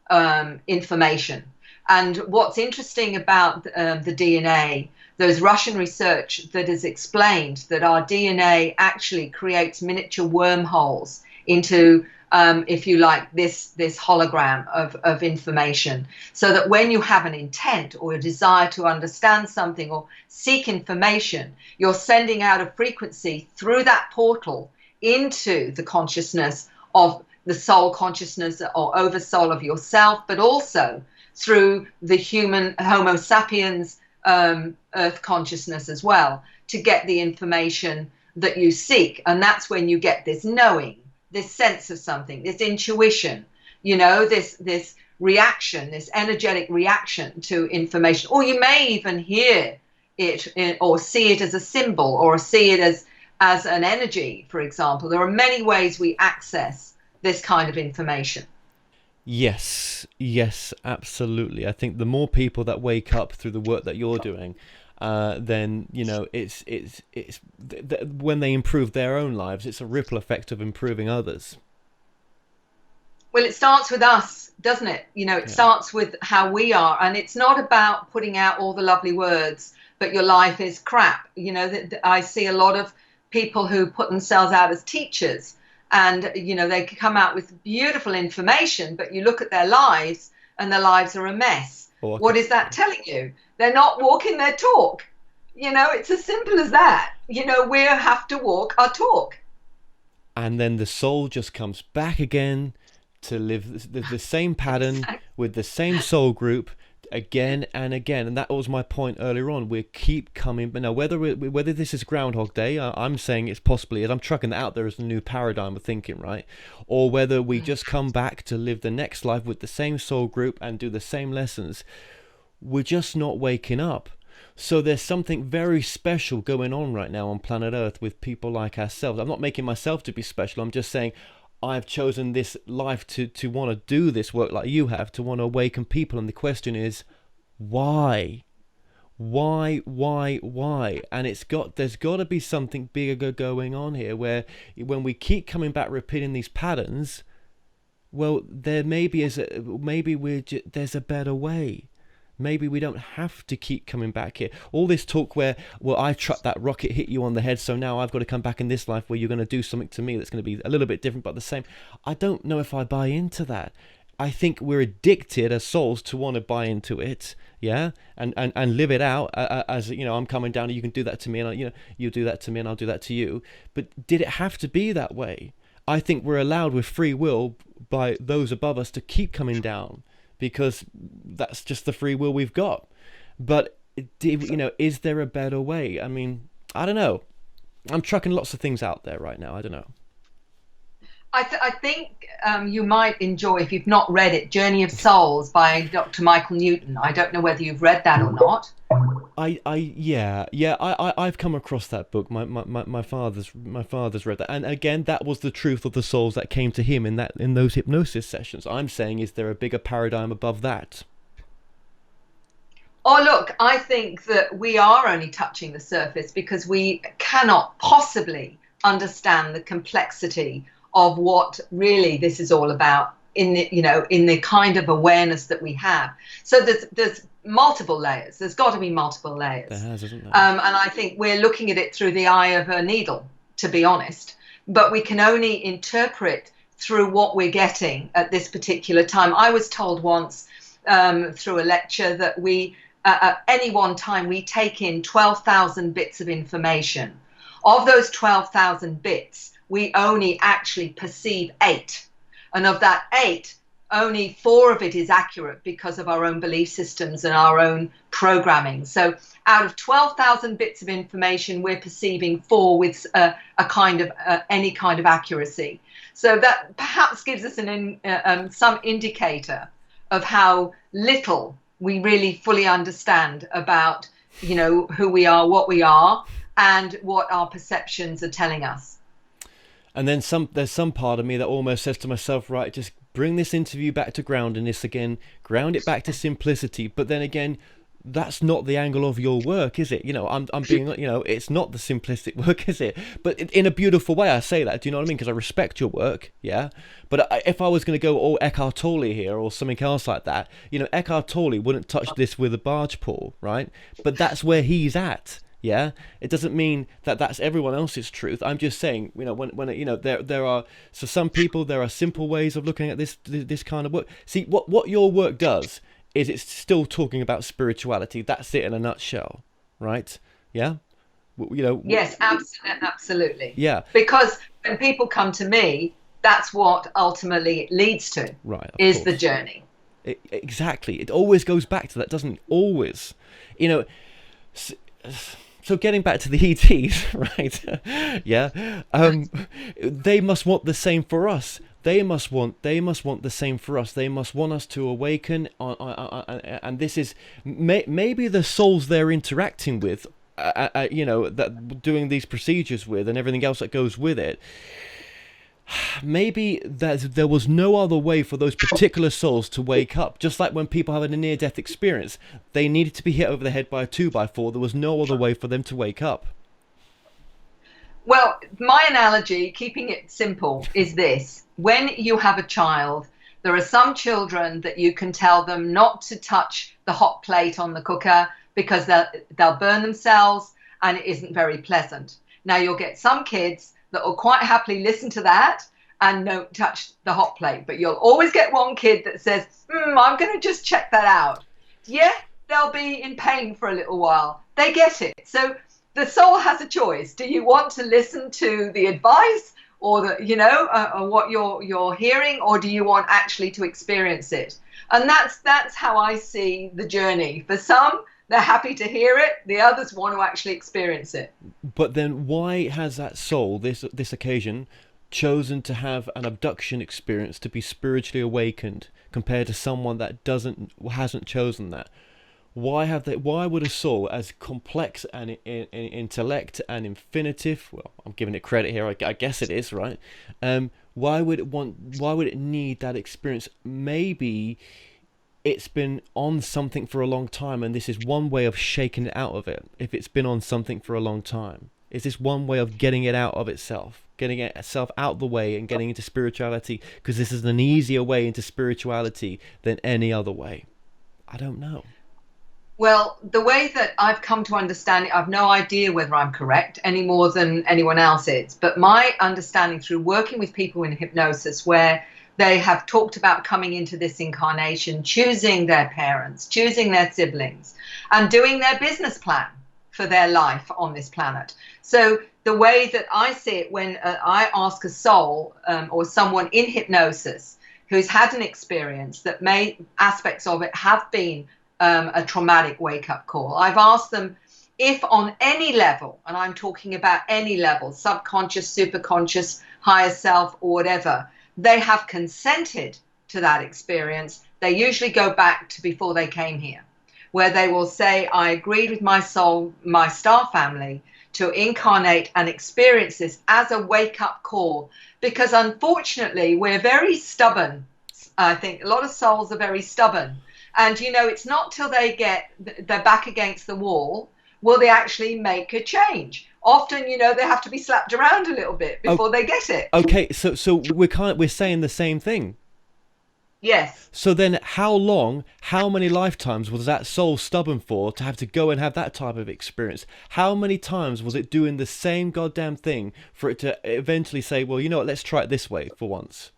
information. And what's interesting about the DNA, there's Russian research that has explained that our DNA actually creates miniature wormholes into, if you like, this hologram of information, so that when you have an intent or a desire to understand something or seek information, you're sending out a frequency through that portal into the consciousness of the soul consciousness or oversoul of yourself, but also through the human Homo sapiens earth consciousness as well, to get the information that you seek. And that's when you get this knowing, this sense of something, this intuition, you know, this reaction, this energetic reaction to information. Or you may even hear it or see it as a symbol, or see it as an energy, for example. There are many ways we access this kind of information. Yes, absolutely. I think the more people that wake up through the work that you're doing, then, you know, it's when they improve their own lives, it's a ripple effect of improving others. Well, it starts with us, doesn't it? You know, it starts with how we are, and it's not about putting out all the lovely words, but your life is crap. You know, I see a lot of people who put themselves out as teachers, and, you know, they come out with beautiful information, but you look at their lives and their lives are a mess. What is that telling you? They're not walking their talk. You know, it's as simple as that. You know, we have to walk our talk. And then the soul just comes back again to live the same pattern with the same soul group again and again. And that was my point earlier on. We keep coming, but now whether this is Groundhog Day, I'm saying it's possibly, I'm trucking that out there as a new paradigm of thinking, right? Or whether we just come back to live the next life with the same soul group and do the same lessons. We're just not waking up. So there's something very special going on right now on planet Earth with people like ourselves. I'm not making myself to be special. I'm just saying I've chosen this life to want to do this work like you have, to want to awaken people. And the question is, why? Why? And there's got to be something bigger going on here, where when we keep coming back repeating these patterns, well, there's a better way. Maybe we don't have to keep coming back here. All this talk where, well, I trucked that rocket, hit you on the head, so now I've got to come back in this life where you're going to do something to me that's going to be a little bit different but the same. I don't know if I buy into that. I think we're addicted as souls to want to buy into it, yeah, and live it out as, you know, I'm coming down and you can do that to me, and you do that to me and I'll do that to you. But did it have to be that way? I think we're allowed with free will by those above us to keep coming down, because that's just the free will we've got. But, you know, is there a better way? I mean, I don't know. I'm trucking lots of things out there right now. I don't know. I think you might enjoy, if you've not read it, Journey of Souls by Dr. Michael Newton. I don't know whether you've read that or not. I've come across that book. My father's read that, and again, that was the truth of the souls that came to him in those hypnosis sessions. I'm saying, is there a bigger paradigm above that? Oh, look, I think that we are only touching the surface because we cannot possibly understand the complexity of what really this is all about in the, in the kind of awareness that we have. So there's multiple layers. There's got to be multiple layers. There has, isn't there? And I think we're looking at it through the eye of a needle, to be honest. But we can only interpret through what we're getting at this particular time. I was told once through a lecture that at any one time, we take in 12,000 bits of information. Of those 12,000 bits, we only actually perceive 8. And of that 8, only 4 of it is accurate because of our own belief systems and our own programming. So out of 12,000 bits of information, we're perceiving 4 with a kind of any kind of accuracy. So that perhaps gives us some indicator of how little we really fully understand about, who we are, what we are, and what our perceptions are telling us. And then there's some part of me that almost says to myself, right, just bring this interview back to groundedness again, ground it back to simplicity. But then again, that's not the angle of your work, is it? I'm being, it's not the simplistic work, is it? But in a beautiful way, I say that. Do you know what I mean? Because I respect your work, yeah. But if I was going to go all Eckhart Tolle here or something else like that, Eckhart Tolle wouldn't touch this with a barge pole, right? But that's where he's at. Yeah, it doesn't mean that that's everyone else's truth. I'm just saying, when there are, so some people, there are simple ways of looking at this kind of work. See, what your work does is it's still talking about spirituality. That's it in a nutshell, right? Yeah, Yes, absolutely. Yeah, because when people come to me, that's what ultimately it leads to. Right, is the journey. Exactly. It always goes back to that, doesn't it? Always, So getting back to the ETs, right? Yeah, they must want the same for us. They must want the same for us. They must want us to awaken. And this is maybe the souls they're interacting with, that doing these procedures with, and everything else that goes with it. Maybe there was no other way for those particular souls to wake up. Just like when people have a near-death experience, they needed to be hit over the head by a 2x4. There was no other way for them to wake up. Well, my analogy, keeping it simple, is this. When you have a child, there are some children that you can tell them not to touch the hot plate on the cooker because they'll burn themselves and it isn't very pleasant. Now, you'll get some kids that will quite happily listen to that and don't touch the hot plate. But you'll always get one kid that says, I'm going to just check that out. Yeah, they'll be in pain for a little while. They get it. So the soul has a choice. Do you want to listen to the advice or what you're hearing, or do you want actually to experience it? And that's how I see the journey. For some, they're happy to hear it. The others want to actually experience it. But then why has that soul, this occasion, chosen to have an abduction experience, to be spiritually awakened, compared to someone that hasn't chosen that? Why would a soul as complex and in intellect and infinitive, well, I'm giving it credit here, I guess it is, right? Why would it need that experience? Maybe it's been on something for a long time, and this is one way of shaking it out of it. If it's been on something for a long time, is this one way of getting it out of itself, getting itself out of the way and getting into spirituality? Because this is an easier way into spirituality than any other way. I don't know. Well, the way that I've come to understand it, I've no idea whether I'm correct any more than anyone else is. But my understanding through working with people in hypnosis, where they have talked about coming into this incarnation, choosing their parents, choosing their siblings, and doing their business plan for their life on this planet. So the way that I see it, when I ask a soul or someone in hypnosis who's had an experience that aspects of it have been a traumatic wake-up call, I've asked them if on any level, and I'm talking about any level, subconscious, superconscious, higher self, or whatever, they have consented to that experience. They usually go back to before they came here. where they will say, I agreed with my soul, my star family, to incarnate and experience this as a wake-up call. Because unfortunately, we're very stubborn. I think a lot of souls are very stubborn. And, you know, it's not till they get their back against the wall will they actually make a change. Often, you know, they have to be slapped around a little bit before they get it. Okay, so we're saying the same thing. Yes. So then how many lifetimes was that soul stubborn for to have to go and have that type of experience? How many times was it doing the same goddamn thing for it to eventually say, well, you know what, let's try it this way for once?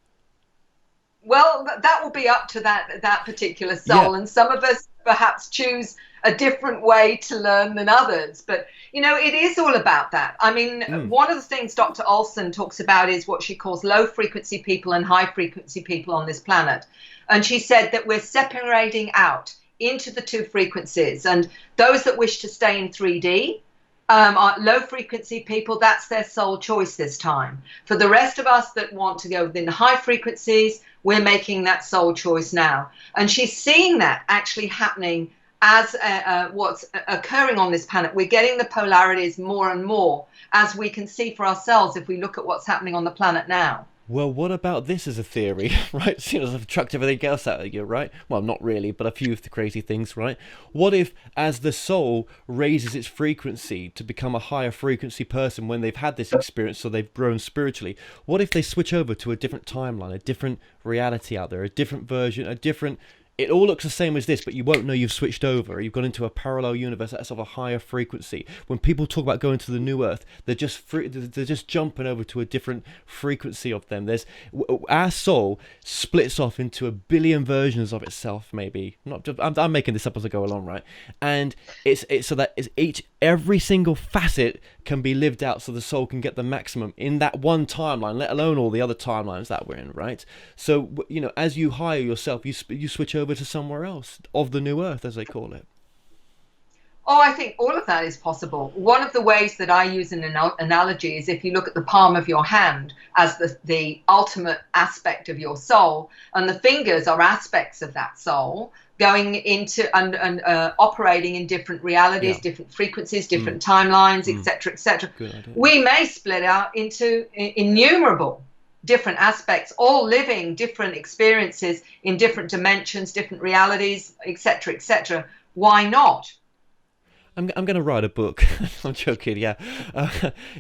Well, that will be up to that particular soul. Yeah. And some of us perhaps choose a different way to learn than others. But, you know, it is all about that. I mean, one of the things Dr. Olson talks about is what she calls low frequency people and high frequency people on this planet. And she said that we're separating out into the two frequencies. And those that wish to stay in 3D are low frequency people. That's their soul choice this time. For the rest of us that want to go within the high frequencies, we're making that soul choice now. And she's seeing that actually happening as what's occurring on this planet. We're getting the polarities more and more, as we can see for ourselves if we look at what's happening on the planet now. Well, what about this as a theory, right? You know, I've chucked everything else out of you, right? Well, not really, but a few of the crazy things, right? What if, as the soul raises its frequency to become a higher frequency person when they've had this experience, so they've grown spiritually, what if they switch over to a different timeline, a different reality out there, a different version, a different... It all looks the same as this, but you won't know you've switched over. You've gone into a parallel universe that's of a higher frequency. When people talk about going to the new Earth, they're just jumping over to a different frequency of them. Our soul splits off into a billion versions of itself, maybe. Not just, I'm making this up as I go along, right? And it's so that every single facet can be lived out, so the soul can get the maximum in that one timeline, let alone all the other timelines that we're in, right? So, you know, as you hire yourself, you switch over to somewhere else of the new Earth, as they call it. Oh, I think all of that is possible. One of the ways that I use an analogy is if you look at the palm of your hand as the ultimate aspect of your soul, and the fingers are aspects of that soul, going into and operating in different realities, different frequencies, different timelines, etc., etc. We may split out into innumerable different aspects, all living different experiences in different dimensions, different realities, etc., etc. Why not? I'm going to write a book. I'm joking. Yeah,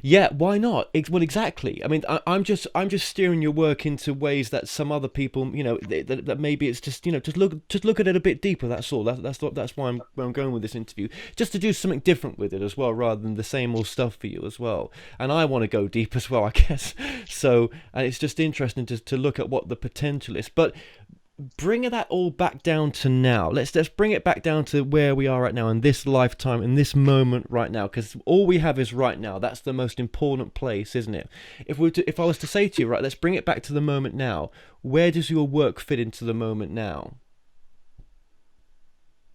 yeah. Why not? Well, exactly. I mean, I'm just steering your work into ways that some other people, you know, that maybe it's just, you know, just look at it a bit deeper. That's all. That's why I'm going with this interview, just to do something different with it as well, rather than the same old stuff for you as well. And I want to go deep as well, I guess. So, and it's just interesting to look at what the potential is, but. Bring that all back down to now. Let's bring it back down to where we are right now in this lifetime, in this moment right now, because all we have is right now. That's the most important place, isn't it? If I was to say to you, right, let's bring it back to the moment now. Where does your work fit into the moment now?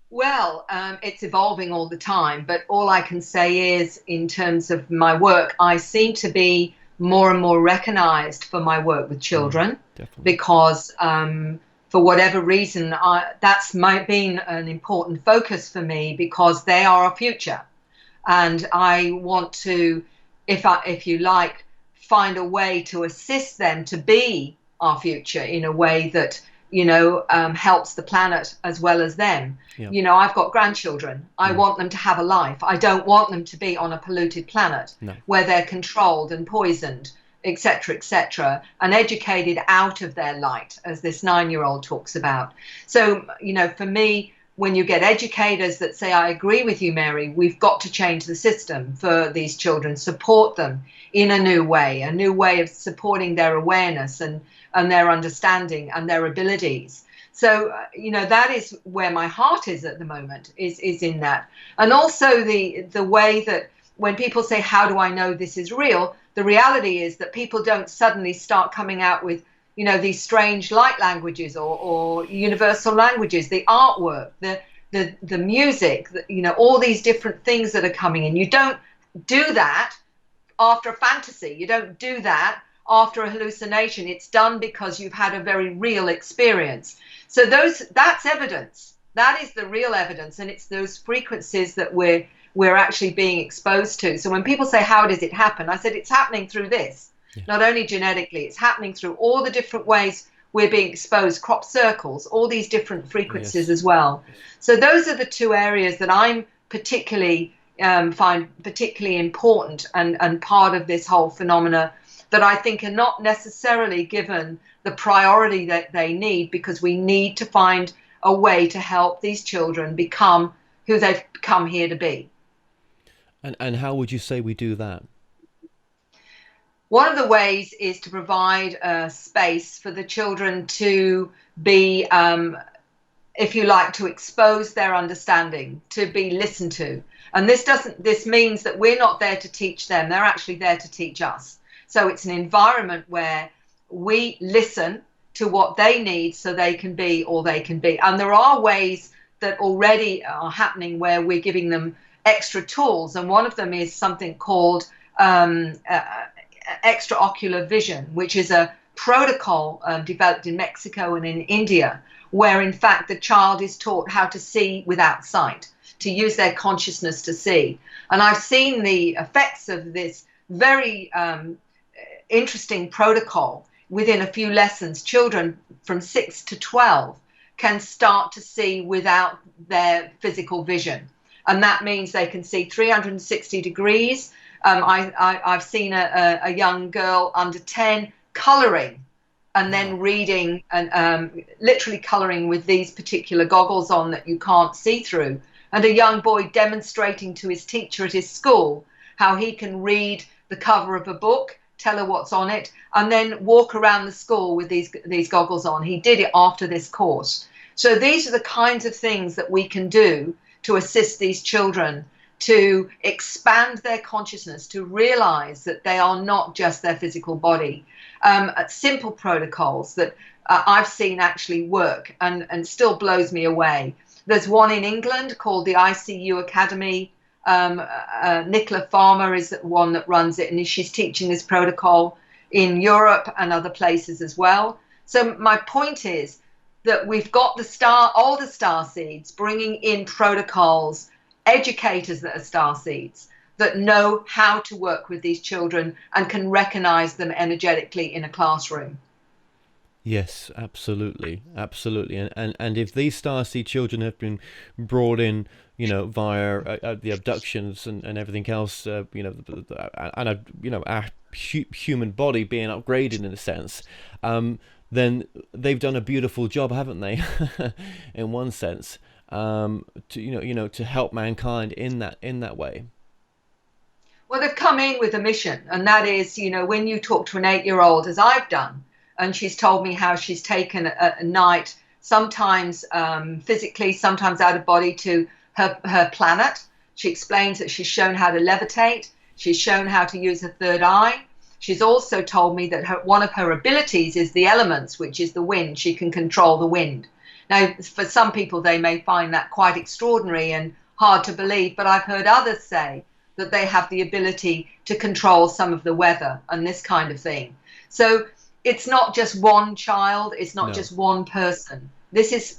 Well, it's evolving all the time, but all I can say is, in terms of my work, I seem to be more and more recognized for my work with children, because for whatever reason, that's been an important focus for me, because they are our future. And I want to, if you like, find a way to assist them to be our future in a way that, you know, helps the planet as well as them. Yeah. You know, I've got grandchildren. I want them to have a life. I don't want them to be on a polluted planet where they're controlled and poisoned, etc., and educated out of their light, as this 9-year-old talks about. So, you know, for me, when you get educators that say, I agree with you, Mary, we've got to change the system for these children, support them in a new way of supporting their awareness and their understanding and their abilities. So, you know, that is where my heart is at the moment, is in that. And also the way that when people say, how do I know this is real? The reality is that people don't suddenly start coming out with, you know, these strange light languages or universal languages, the artwork, the music, you know, all these different things that are coming in. You don't do that after a fantasy. You don't do that after a hallucination. It's done because you've had a very real experience. So that's evidence That is the real evidence, and it's those frequencies that we're actually being exposed to. So when people say, how does it happen? I said, it's happening through this. Yeah. Not only genetically, it's happening through all the different ways we're being exposed, crop circles, all these different frequencies as well. So those are the two areas that I'm particularly find particularly important and part of this whole phenomena that I think are not necessarily given the priority that they need, because we need to find a way to help these children become who they've come here to be. And how would you say we do that? One of the ways is to provide a space for the children to be, if you like, to expose their understanding, to be listened to. And this means that we're not there to teach them, they're actually there to teach us. So it's an environment where we listen to what they need so they can be all they can be. And there are ways that already are happening where we're giving them extra tools. And one of them is something called extraocular vision, which is a protocol developed in Mexico and in India, where in fact the child is taught how to see without sight, to use their consciousness to see. And I've seen the effects of this very interesting protocol. Within a few lessons, children from 6 to 12 can start to see without their physical vision. And that means they can see 360 degrees. I've seen a young girl under 10 coloring and then reading and literally coloring with these particular goggles on that you can't see through. And a young boy demonstrating to his teacher at his school how he can read the cover of a book, tell her what's on it, and then walk around the school with these goggles on. He did it after this course. So these are the kinds of things that we can do to assist these children to expand their consciousness, to realize that they are not just their physical body. Simple protocols that I've seen actually work and still blows me away. There's one in England called the ICU Academy. Nicola Farmer is the one that runs it, and she's teaching this protocol in Europe and other places as well. So my point is that we've got older star seeds bringing in protocols, educators that are star seeds that know how to work with these children and can recognize them energetically in a classroom. Yes, absolutely, absolutely. And if these starseed children have been brought in, via the abductions and everything else, our human body being upgraded in a sense, then they've done a beautiful job, haven't they? In one sense, to help mankind in that way. Well, they've come in with a mission, and that is, when you talk to an 8-year-old, as I've done, and she's told me how she's taken a night, sometimes physically, sometimes out of body, to her planet. She explains that she's shown how to levitate. She's shown how to use her third eye. She's also told me that one of her abilities is the elements, which is the wind. She can control the wind. Now, for some people, they may find that quite extraordinary and hard to believe, but I've heard others say that they have the ability to control some of the weather and this kind of thing. So it's not just one child, it's not just one person. This is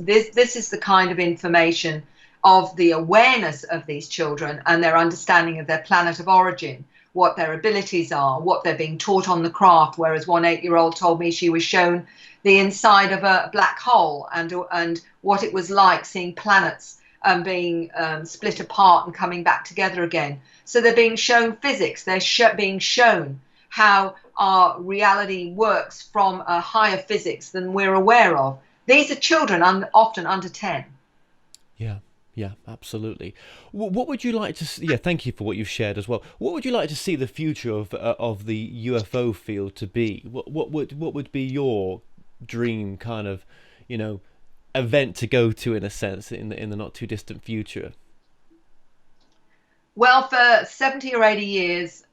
the kind of information of the awareness of these children and their understanding of their planet of origin, what their abilities are, what they're being taught on the craft. Whereas one 8-year-old told me she was shown the inside of a black hole and what it was like seeing planets being split apart and coming back together again. So they're being shown physics. They're being shown how our reality works from a higher physics than we're aware of. These are children often under 10. Yeah, absolutely. What would you like to see? Yeah, thank you for what you've shared as well. What would you like to see the future of the UFO field to be? What would be your dream kind of, event to go to, in a sense, in the not too distant future? Well, for 70 or 80 years,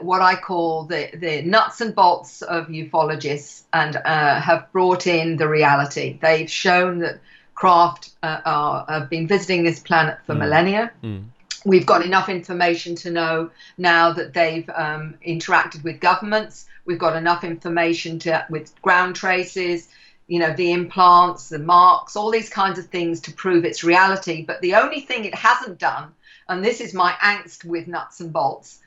what I call the nuts and bolts of ufologists and have brought in the reality. They've shown that craft have been visiting this planet for millennia. We've got enough information to know now that they've interacted with governments. We've got enough information with ground traces the implants, the marks, all these kinds of things to prove its reality. But the only thing it hasn't done, and this is my angst with nuts and bolts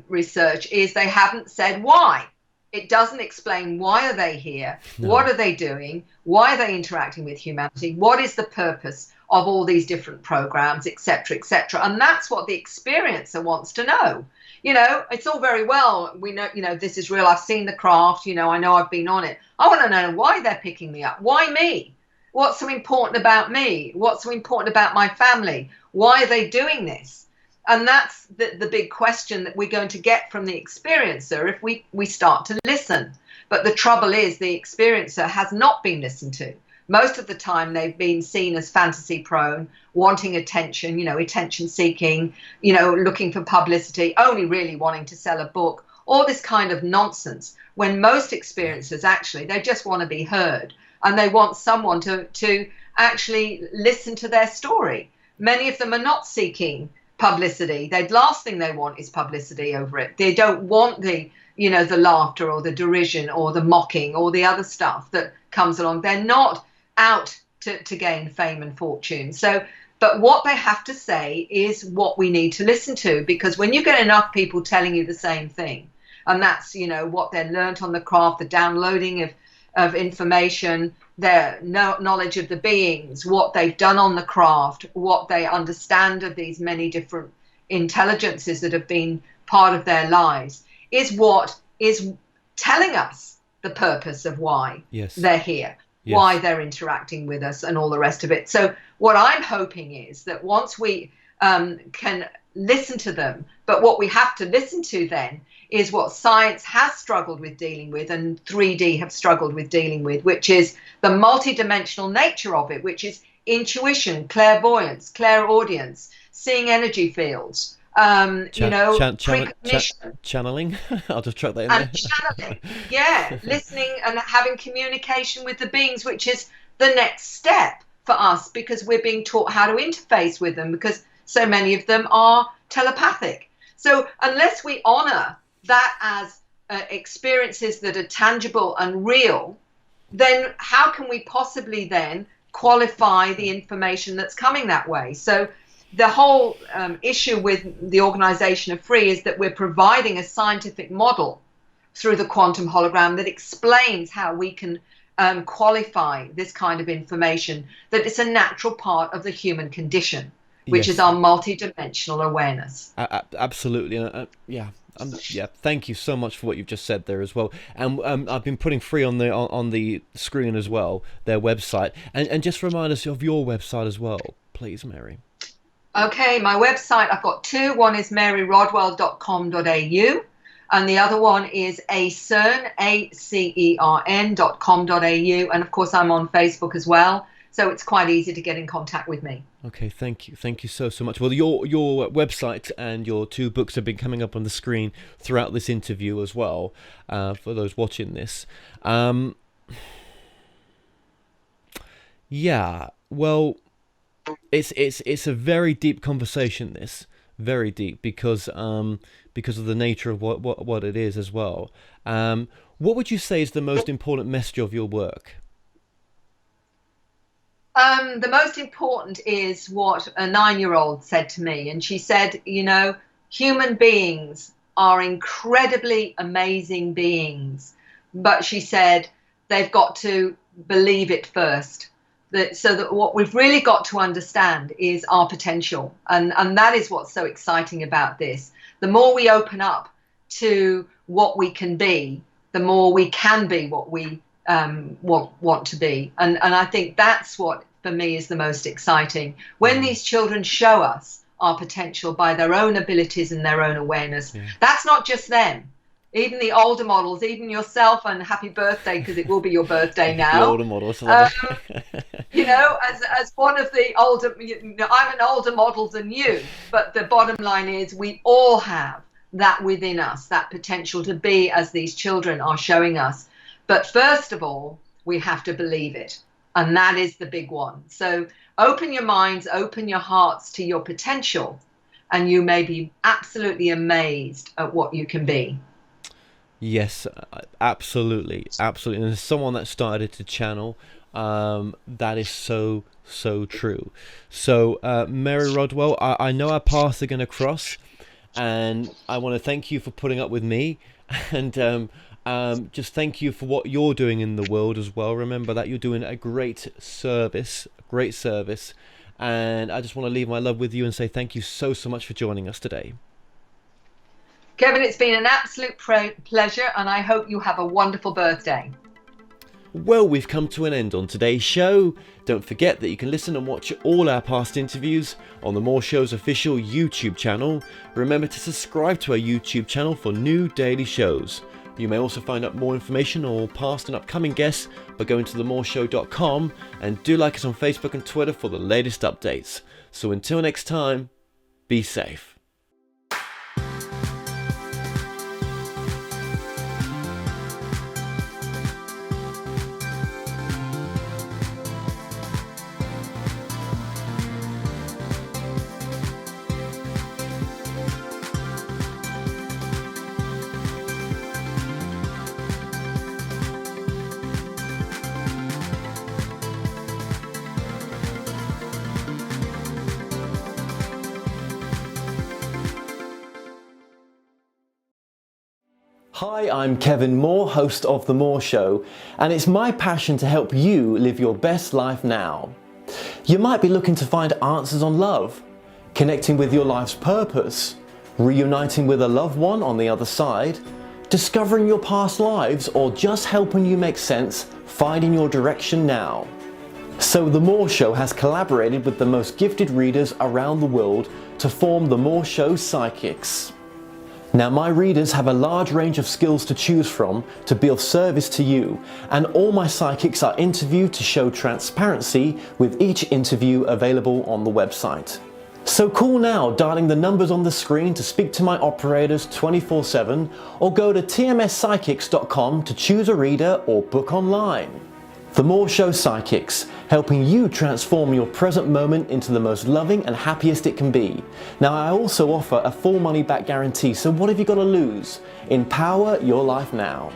research, is they haven't said why. It doesn't explain why are they here, what are they doing, why are they interacting with humanity, what is the purpose of all these different programs, etc., etc. And that's what the experiencer wants to know. It's all very well. We know, this is real. I've seen the craft. I know I've been on it. I want to know why they're picking me up. Why me? What's so important about me? What's so important about my family? Why are they doing this? And that's the big question that we're going to get from the experiencer if we start to listen. But the trouble is the experiencer has not been listened to. Most of the time they've been seen as fantasy prone, wanting attention, attention seeking, looking for publicity, only really wanting to sell a book, all this kind of nonsense, when most experiencers actually, they just want to be heard and they want someone to actually listen to their story. Many of them are not seeking publicity. The last thing they want is publicity over it. They don't want the laughter or the derision or the mocking or the other stuff that comes along. They're not out to gain fame and fortune. But what they have to say is what we need to listen to, because when you get enough people telling you the same thing, and that's, what they're learnt on the craft, the downloading of information, their knowledge of the beings, what they've done on the craft, what they understand of these many different intelligences that have been part of their lives, is what is telling us the purpose of why they're here. Yes. Why they're interacting with us and all the rest of it. So what I'm hoping is that once we can listen to them, but what we have to listen to then is what science has struggled with dealing with and 3D have struggled with dealing with, which is the multidimensional nature of it, which is intuition, clairvoyance, clairaudience, seeing energy fields, precognition. Channeling. I'll just chuck that in there. And channeling, listening and having communication with the beings, which is the next step for us, because we're being taught how to interface with them, because so many of them are telepathic. So unless we honor that as experiences that are tangible and real, then how can we possibly then qualify the information that's coming that way? So the whole issue with the organization of Free is that we're providing a scientific model through the quantum hologram that explains how we can qualify this kind of information, that it's a natural part of the human condition, which is our multidimensional awareness. Absolutely. Thank you so much for what you've just said there as well. And I've been putting Free on the screen as well, their website. And just remind us of your website as well, please, Mary. Okay, my website, I've got two. One is maryrodwell.com.au, and the other one is acern, acern.com.au. And of course, I'm on Facebook as well, so it's quite easy to get in contact with me. Okay, thank you so much. Well, your website and your two books have been coming up on the screen throughout this interview as well, for those watching this. Well, it's a very deep conversation, this, very deep, because of the nature of what it is as well. What would you say is the most important message of your work? The most important is what a 9-year-old said to me, and she said, human beings are incredibly amazing beings, but she said they've got to believe it first. So that what we've really got to understand is our potential. And that is what's so exciting about this. The more we open up to what we can be, the more we can be what we want to be. And I think that's what, for me, is the most exciting. When these children show us our potential by their own abilities and their own awareness, that's not just them. Even the older models, even yourself, and happy birthday, because it will be your birthday now. The older models. As one of the older, I'm an older model than you, but the bottom line is we all have that within us, that potential to be as these children are showing us. But first of all, we have to believe it. And that is the big one. So open your minds, open your hearts to your potential, and you may be absolutely amazed at what you can be. Yes, absolutely, absolutely. And as someone that started to channel, that is so true. So, Mary Rodwell, I know our paths are going to cross, and I want to thank you for putting up with me, and just thank you for what you're doing in the world as well. Remember that you're doing a great service, and I just want to leave my love with you and say thank you so much for joining us today. Kevin, it's been an absolute pleasure, and I hope you have a wonderful birthday. Well, we've come to an end on today's show. Don't forget that you can listen and watch all our past interviews on the More Show's official YouTube channel. Remember to subscribe to our YouTube channel for new daily shows. You may also find out more information on all past and upcoming guests by going to themoreshow.com, and do like us on Facebook and Twitter for the latest updates. So until next time, be safe. Hi, I'm Kevin Moore, host of The More Show, and it's my passion to help you live your best life now. You might be looking to find answers on love, connecting with your life's purpose, reuniting with a loved one on the other side, discovering your past lives, or just helping you make sense, finding your direction now. So The More Show has collaborated with the most gifted readers around the world to form The More Show Psychics. Now, my readers have a large range of skills to choose from to be of service to you, and all my psychics are interviewed to show transparency, with each interview available on the website. So call now, dialing the numbers on the screen to speak to my operators 24/7, or go to tmspsychics.com to choose a reader or book online. The More Show Psychics, helping you transform your present moment into the most loving and happiest it can be. Now, I also offer a full money back guarantee, so what have you got to lose? Empower your life now.